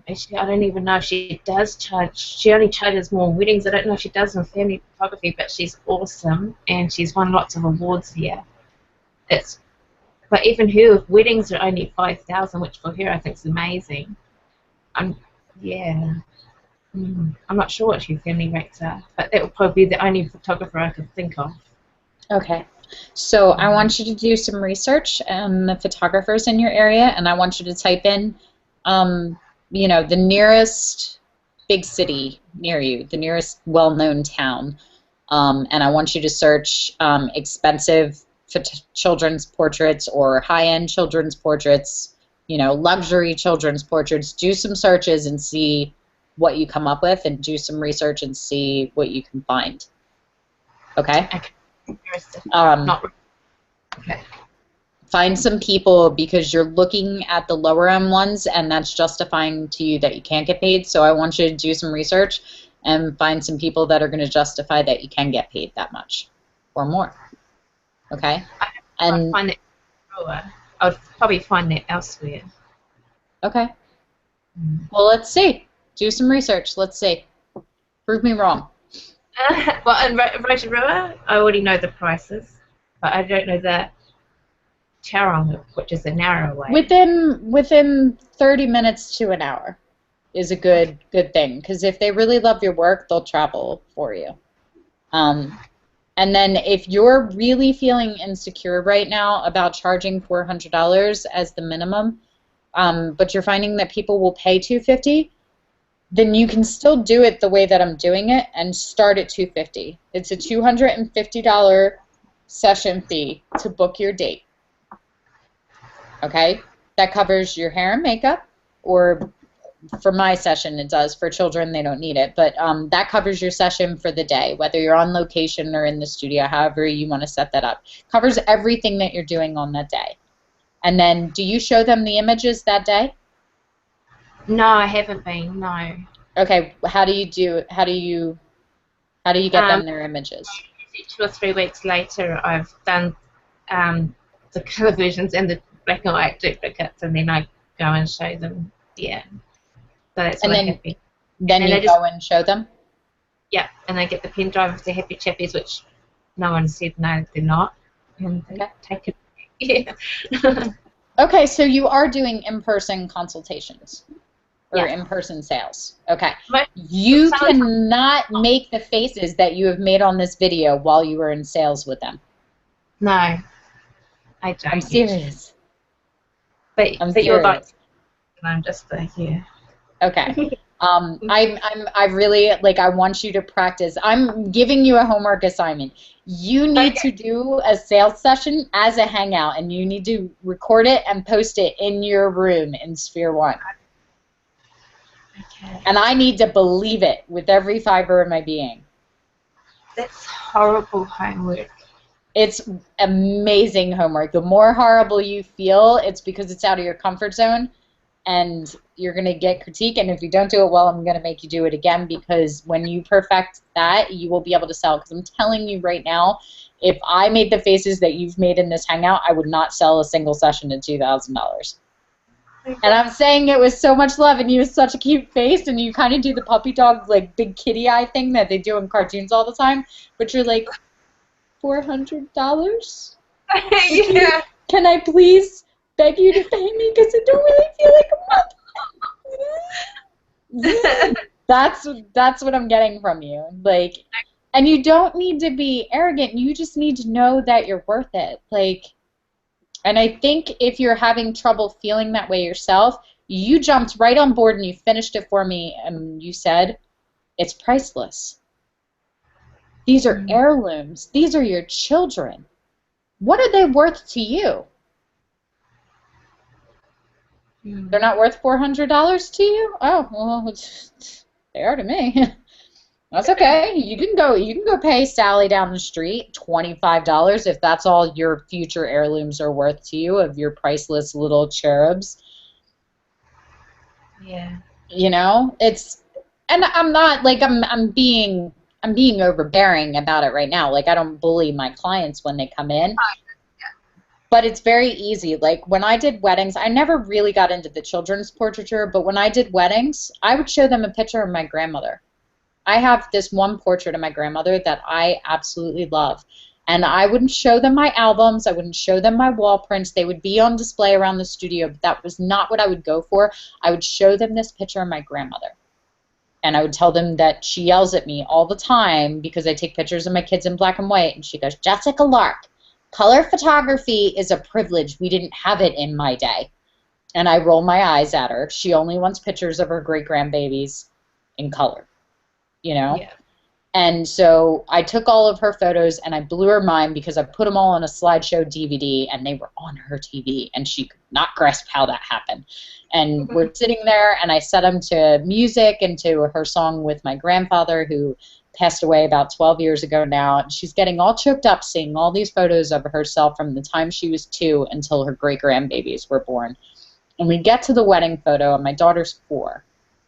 actually, I don't even know if she does charge. She only charges more in weddings. I don't know if she does in family photography, but she's awesome, and she's won lots of awards here. But even her weddings are only $5,000, which for her I think is amazing. Yeah. I'm not sure what your family rates are, but that would probably be the only photographer I could think of. Okay. So I want you to do some research on the photographers in your area, and I want you to type in, the nearest big city near you, the nearest well-known town, and I want you to search expensive children's portraits or high-end children's portraits, luxury children's portraits. Do some searches and see what you come up with, and do some research and see what you can find. Okay? Not okay. Find some people, because you're looking at the lower end ones, and that's justifying to you that you can't get paid. So I want you to do some research and find some people that are going to justify that you can get paid that much or more. Okay? And I would probably find that elsewhere. Okay. Well, let's see. Do some research. Let's see. Prove me wrong. Well, in Rotorua, I already know the prices, but I don't know the Tauranga, which is a narrow way. Within 30 minutes to an hour is a good thing, because if they really love your work, they'll travel for you. And then if you're really feeling insecure right now about charging $400 as the minimum, but you're finding that people will pay $250, then you can still do it the way that I'm doing it and start at $250. It's a $250 session fee to book your date. Okay? That covers your hair and makeup, or for my session it does. For children, they don't need it. But that covers your session for the day, whether you're on location or in the studio, however you want to set that up. Covers everything that you're doing on that day. And then, do you show them the images that day? No, I haven't been. No. Okay. How do you get them their images? 2 or 3 weeks later, I've done the colour versions and the black and white duplicates, and then I go and show them. Yeah. So that's and what then, happy. Then and you go and show them? Yeah, and they get the pen drive of the happy chappies, which no one said no, they're not. And they take it. Yeah. Okay, so you are doing in-person consultations or in-person sales. Okay. You cannot make the faces that you have made on this video while you were in sales with them. No, I don't. I'm serious. But you're like, and I'm just here. Okay. I really, I want you to practice. I'm giving you a homework assignment. You need to do a sales session as a hangout, and you need to record it and post it in your room in Sphere 1. Okay. And I need to believe it with every fiber of my being. That's horrible homework. It's amazing homework. The more horrible you feel, it's because it's out of your comfort zone, and you're going to get critique, and if you don't do it well, I'm going to make you do it again, because when you perfect that, you will be able to sell. Because I'm telling you right now, if I made the faces that you've made in this hangout, I would not sell a single session at $2,000. And I'm saying it with so much love, and you have such a cute face, and you kind of do the puppy dog, big kitty eye thing that they do in cartoons all the time, but you're like, $400? Yeah. Can I please beg you to pay me, because I don't really feel like a month. That's what I'm getting from you. And you don't need to be arrogant. You just need to know that you're worth it. And I think if you're having trouble feeling that way yourself, you jumped right on board and you finished it for me, and you said, it's priceless. These are heirlooms. These are your children. What are they worth to you? They're not worth $400 to you? Oh, well, they are to me. That's okay. You can go pay Sally down the street $25 if that's all your future heirlooms are worth to you, of your priceless little cherubs. Yeah. And I'm not I'm being overbearing about it right now. I don't bully my clients when they come in. But it's very easy. When I did weddings, I never really got into the children's portraiture, but when I did weddings, I would show them a picture of my grandmother. I have this one portrait of my grandmother that I absolutely love. And I wouldn't show them my albums. I wouldn't show them my wall prints. They would be on display around the studio, but that was not what I would go for. I would show them this picture of my grandmother. And I would tell them that she yells at me all the time because I take pictures of my kids in black and white, and she goes, Jessica Lark. Color photography is a privilege. We didn't have it in my day. And I roll my eyes at her. She only wants pictures of her great-grandbabies in color, you know? Yeah. And so I took all of her photos and I blew her mind because I put them all on a slideshow DVD and they were on her TV and she could not grasp how that happened. And we're sitting there and I set them to music and to her song with my grandfather who passed away about 12 years ago now. And she's getting all choked up seeing all these photos of herself from the time she was 2 until her great-grandbabies were born. And we get to the wedding photo and my daughter's 4.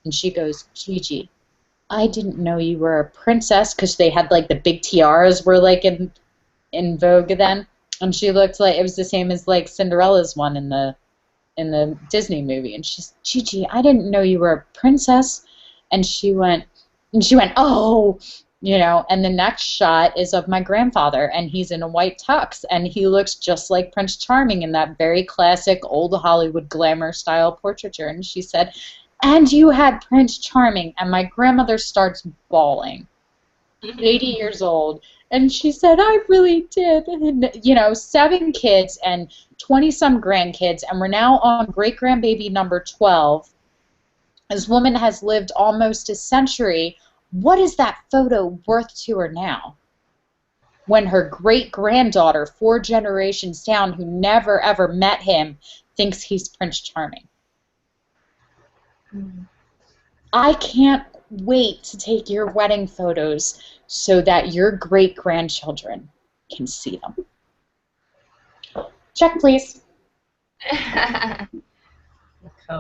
And she goes, Gigi, I didn't know you were a princess, because they had like the big tiaras were like in vogue then, and she looked like it was the same as like Cinderella's one in the Disney movie, and she's, Gigi, I didn't know you were a princess, and she went, oh, you know, and the next shot is of my grandfather, and he's in a white tux, and he looks just like Prince Charming in that very classic old Hollywood glamour style portraiture, and she said, and you had Prince Charming, and my grandmother starts bawling, 80 years old, and she said, I really did, and, you know, 7 kids and 20-some grandkids, and we're now on great-grandbaby number 12. This woman has lived almost a century. What is that photo worth to her now? When her great-granddaughter, 4 generations down, who never ever met him, thinks he's Prince Charming. I can't wait to take your wedding photos so that your great-grandchildren can see them. Check, please.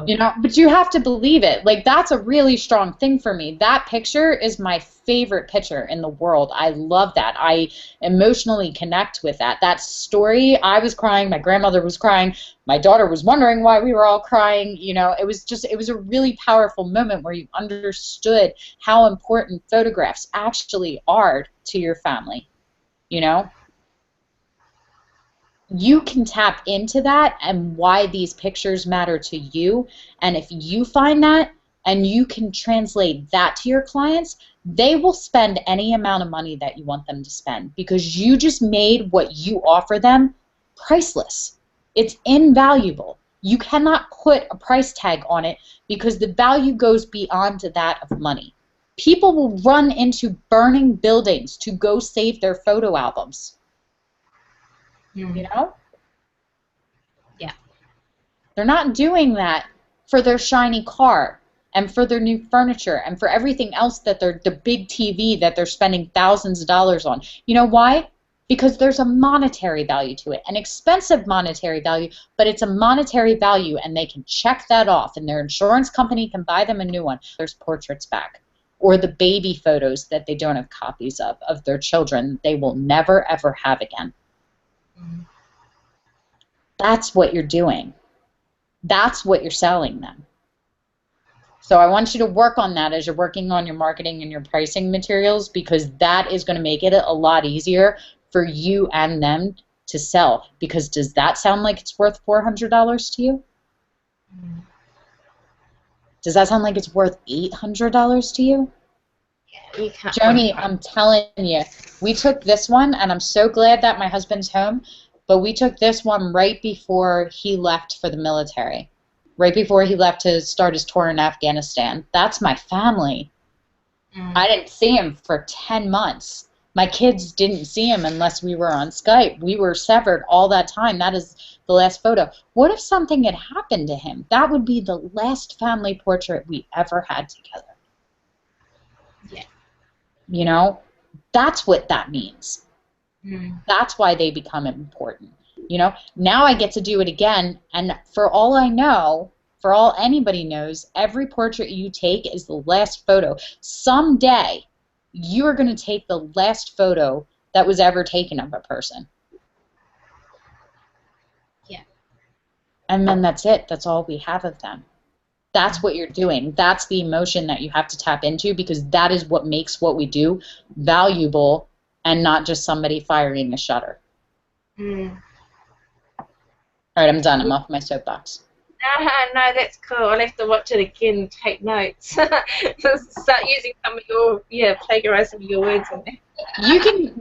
You know, but you have to believe it. Like, that's a really strong thing for me. That picture is my favorite picture in the world. I love that. I emotionally connect with that. That story, I was crying, my grandmother was crying, my daughter was wondering why we were all crying. You know, it was a really powerful moment where you understood how important photographs actually are to your family, you know? You can tap into that and why these pictures matter to you, and if you find that and you can translate that to your clients, they will spend any amount of money that you want them to spend because you just made what you offer them priceless. It's invaluable. You cannot put a price tag on it because the value goes beyond that of money. People will run into burning buildings to go save their photo albums. You know? Yeah. They're not doing that for their shiny car and for their new furniture and for everything else that they're, the big TV that they're spending thousands of dollars on. You know why? Because there's a monetary value to it, an expensive monetary value, but it's a monetary value and they can check that off and their insurance company can buy them a new one. There's portraits back. Or the baby photos that they don't have copies of their children they will never ever have again. That's what you're doing. That's what you're selling them. So I want you to work on that as you're working on your marketing and your pricing materials because that is going to make it a lot easier for you and them to sell. Because does that sound like it's worth $400 to you? Does that sound like it's worth $800 to you? Yeah, you can't. Joni, I'm telling you, we took this one, and I'm so glad that my husband's home, but we took this one right before he left for the military, right before he left to start his tour in Afghanistan. That's my family. I didn't see him for 10 months. My kids didn't see him unless we were on Skype. We were severed all that time. That is the last photo. What if something had happened to him? That would be the last family portrait we ever had together. Yeah. You know, that's what that means. That's why they become important. You know, now I get to do it again, and for all I know, for all anybody knows, every portrait you take is the last photo. Someday, you are going to take the last photo that was ever taken of a person. Yeah. And then that's it. That's all we have of them. That's what you're doing. That's the emotion that you have to tap into because that is what makes what we do valuable and not just somebody firing a shutter. All right, I'm done. I'm off my soapbox. No, that's cool. I'll have to watch it again and take notes. Start using some of your, plagiarize some of your words in there.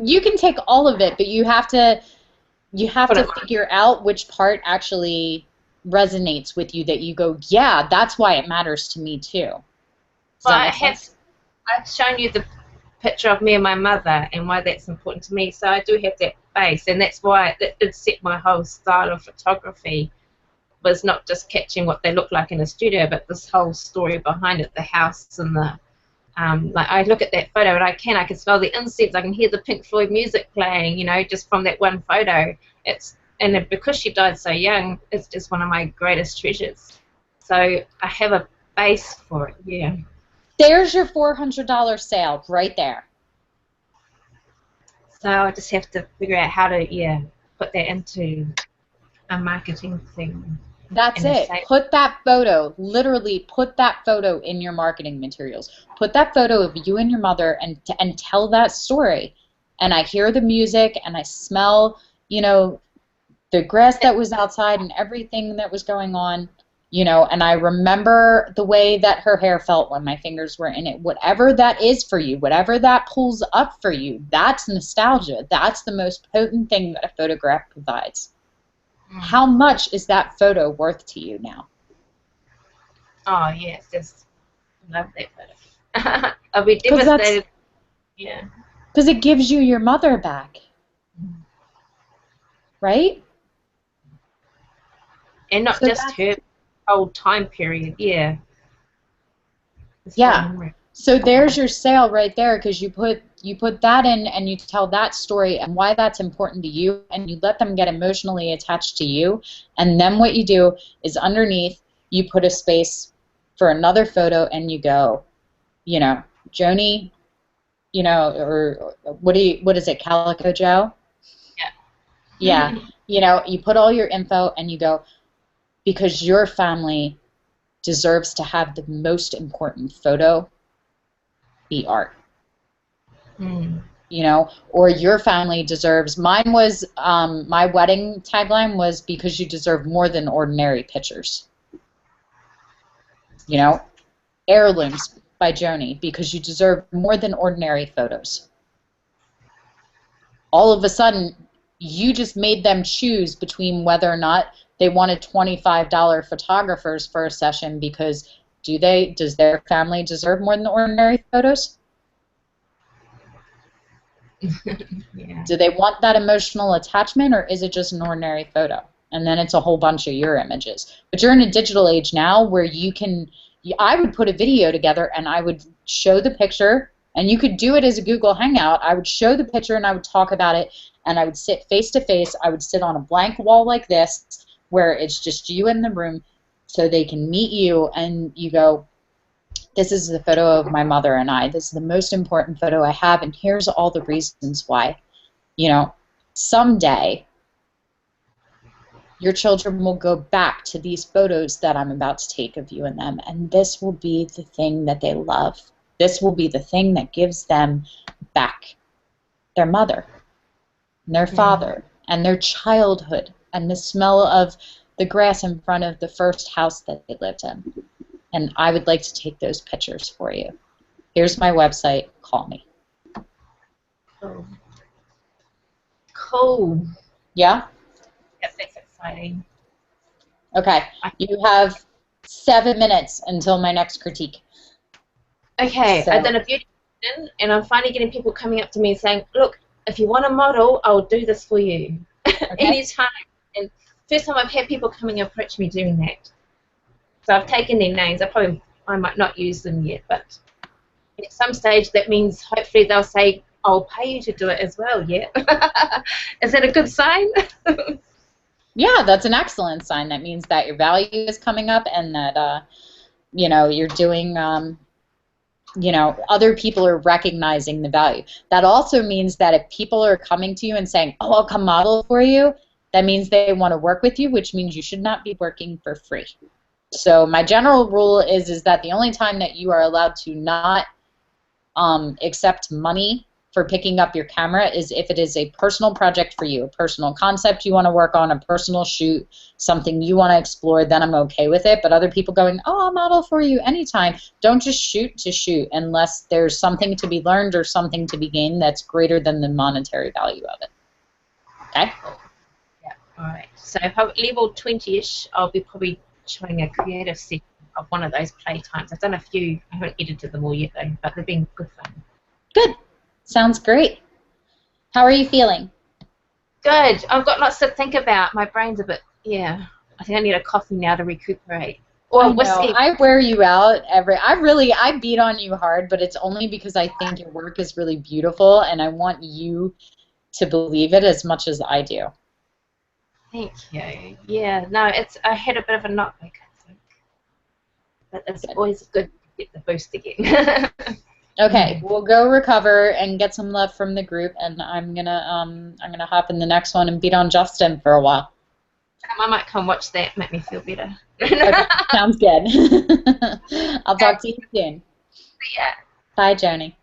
You can take all of it, but you have to You have put to it. figure out which part actually resonates with you, that you go, yeah, that's why it matters to me too. Does Well, that make sense? I've shown you the picture of me and my mother and why that's important to me. So I do have that base, and that's why it did set my whole style of photography. Was not just catching what they look like in a studio, but this whole story behind it, the house and the like. I look at that photo and I can smell the incense. I can hear the Pink Floyd music playing, you know, just from that one photo. And because she died so young, it's just one of my greatest treasures. So I have a base for it. Yeah. There's your $400 sale right there. So I just have to figure out how to put that into a marketing thing. That's it. Put that photo, literally put that photo in your marketing materials. Put that photo of you and your mother and tell that story. And I hear the music and I smell, you know, the grass that was outside and everything that was going on, you know, and I remember the way that her hair felt when my fingers were in it. Whatever that is for you, whatever that pulls up for you, that's nostalgia. That's the most potent thing that a photograph provides. How much is that photo worth to you now? Oh, yes, just love that photo. I'll be devastated. Yeah. Because it gives you your mother back. Right? And not just her whole time period, yeah. Yeah. So there's your sale right there, because you put that in and you tell that story and why that's important to you, and you let them get emotionally attached to you. And then what you do is underneath you put a space for another photo and you go, you know, Joni, you know, or what is it, Calico Joe? Yeah. Yeah. You know, you put all your info and you go, because your family deserves to have the most important photo be art. You know, or your family deserves. Mine was my wedding tagline was, because you deserve more than ordinary pictures. You know, heirlooms by Joni, because you deserve more than ordinary photos. All of a sudden, you just made them choose between whether or not they wanted $25 photographers for a session, because does their family deserve more than ordinary photos? Yeah. Do they want that emotional attachment, or is it just an ordinary photo? And then it's a whole bunch of your images. But you're in a digital age now where you can, I would put a video together and I would show the picture, and you could do it as a Google Hangout. I would show the picture and I would talk about it, and I would sit face to face. I would sit on a blank wall like this where it's just you in the room, so they can meet you and you go, this is the photo of my mother and I. This is the most important photo I have, and here's all the reasons why. You know, someday your children will go back to these photos that I'm about to take of you and them, and this will be the thing that they love. This will be the thing that gives them back their mother and their father and their childhood and the smell of the grass in front of the first house that they lived in. And I would like to take those pictures for you. Here's my website. Call me. Cool. Yeah? Yep, that's exciting. Okay. You have 7 minutes until my next critique. Okay, So, I've done a beauty session, and I'm finally getting people coming up to me saying, look, if you want a model, I'll do this for you. Okay. Anytime. And first time I've had people coming and approach me doing that. So I've taken their names. I might not use them yet, but at some stage that means hopefully they'll say, I'll pay you to do it as well, yeah? Is that a good sign? yeah, that's an excellent sign. That means that your value is coming up, and that, you know, you're doing, you know, other people are recognizing the value. That also means that if people are coming to you and saying, oh, I'll come model for you, that means they want to work with you, which means you should not be working for free. So my general rule is that the only time that you are allowed to not accept money for picking up your camera is if it is a personal project for you, a personal concept you want to work on, a personal shoot, something you want to explore, then I'm okay with it. But other people going, oh, I'll model for you anytime, don't just shoot to shoot unless there's something to be learned or something to be gained that's greater than the monetary value of it. Okay? Alright, so level 20-ish, I'll be probably showing a creative set of one of those playtimes. I've done a few, I haven't edited them all yet though, but they've been good fun. Good. Sounds great. How are you feeling? Good. I've got lots to think about. My brain's a bit, I think I need a coffee now to recuperate. Or I know. whiskey. I wear you out I beat on you hard, but it's only because I think your work is really beautiful and I want you to believe it as much as I do. Thank you. Yeah, no, I had a bit of a knockback, I think. But it's always good to get the boost again. Okay, we'll go recover and get some love from the group, and I'm gonna hop in the next one and beat on Justin for a while. I might come watch that, make me feel better. Okay, sounds good. I'll talk to you soon. Yeah. Bye, Joni.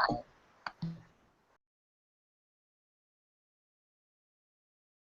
Bye.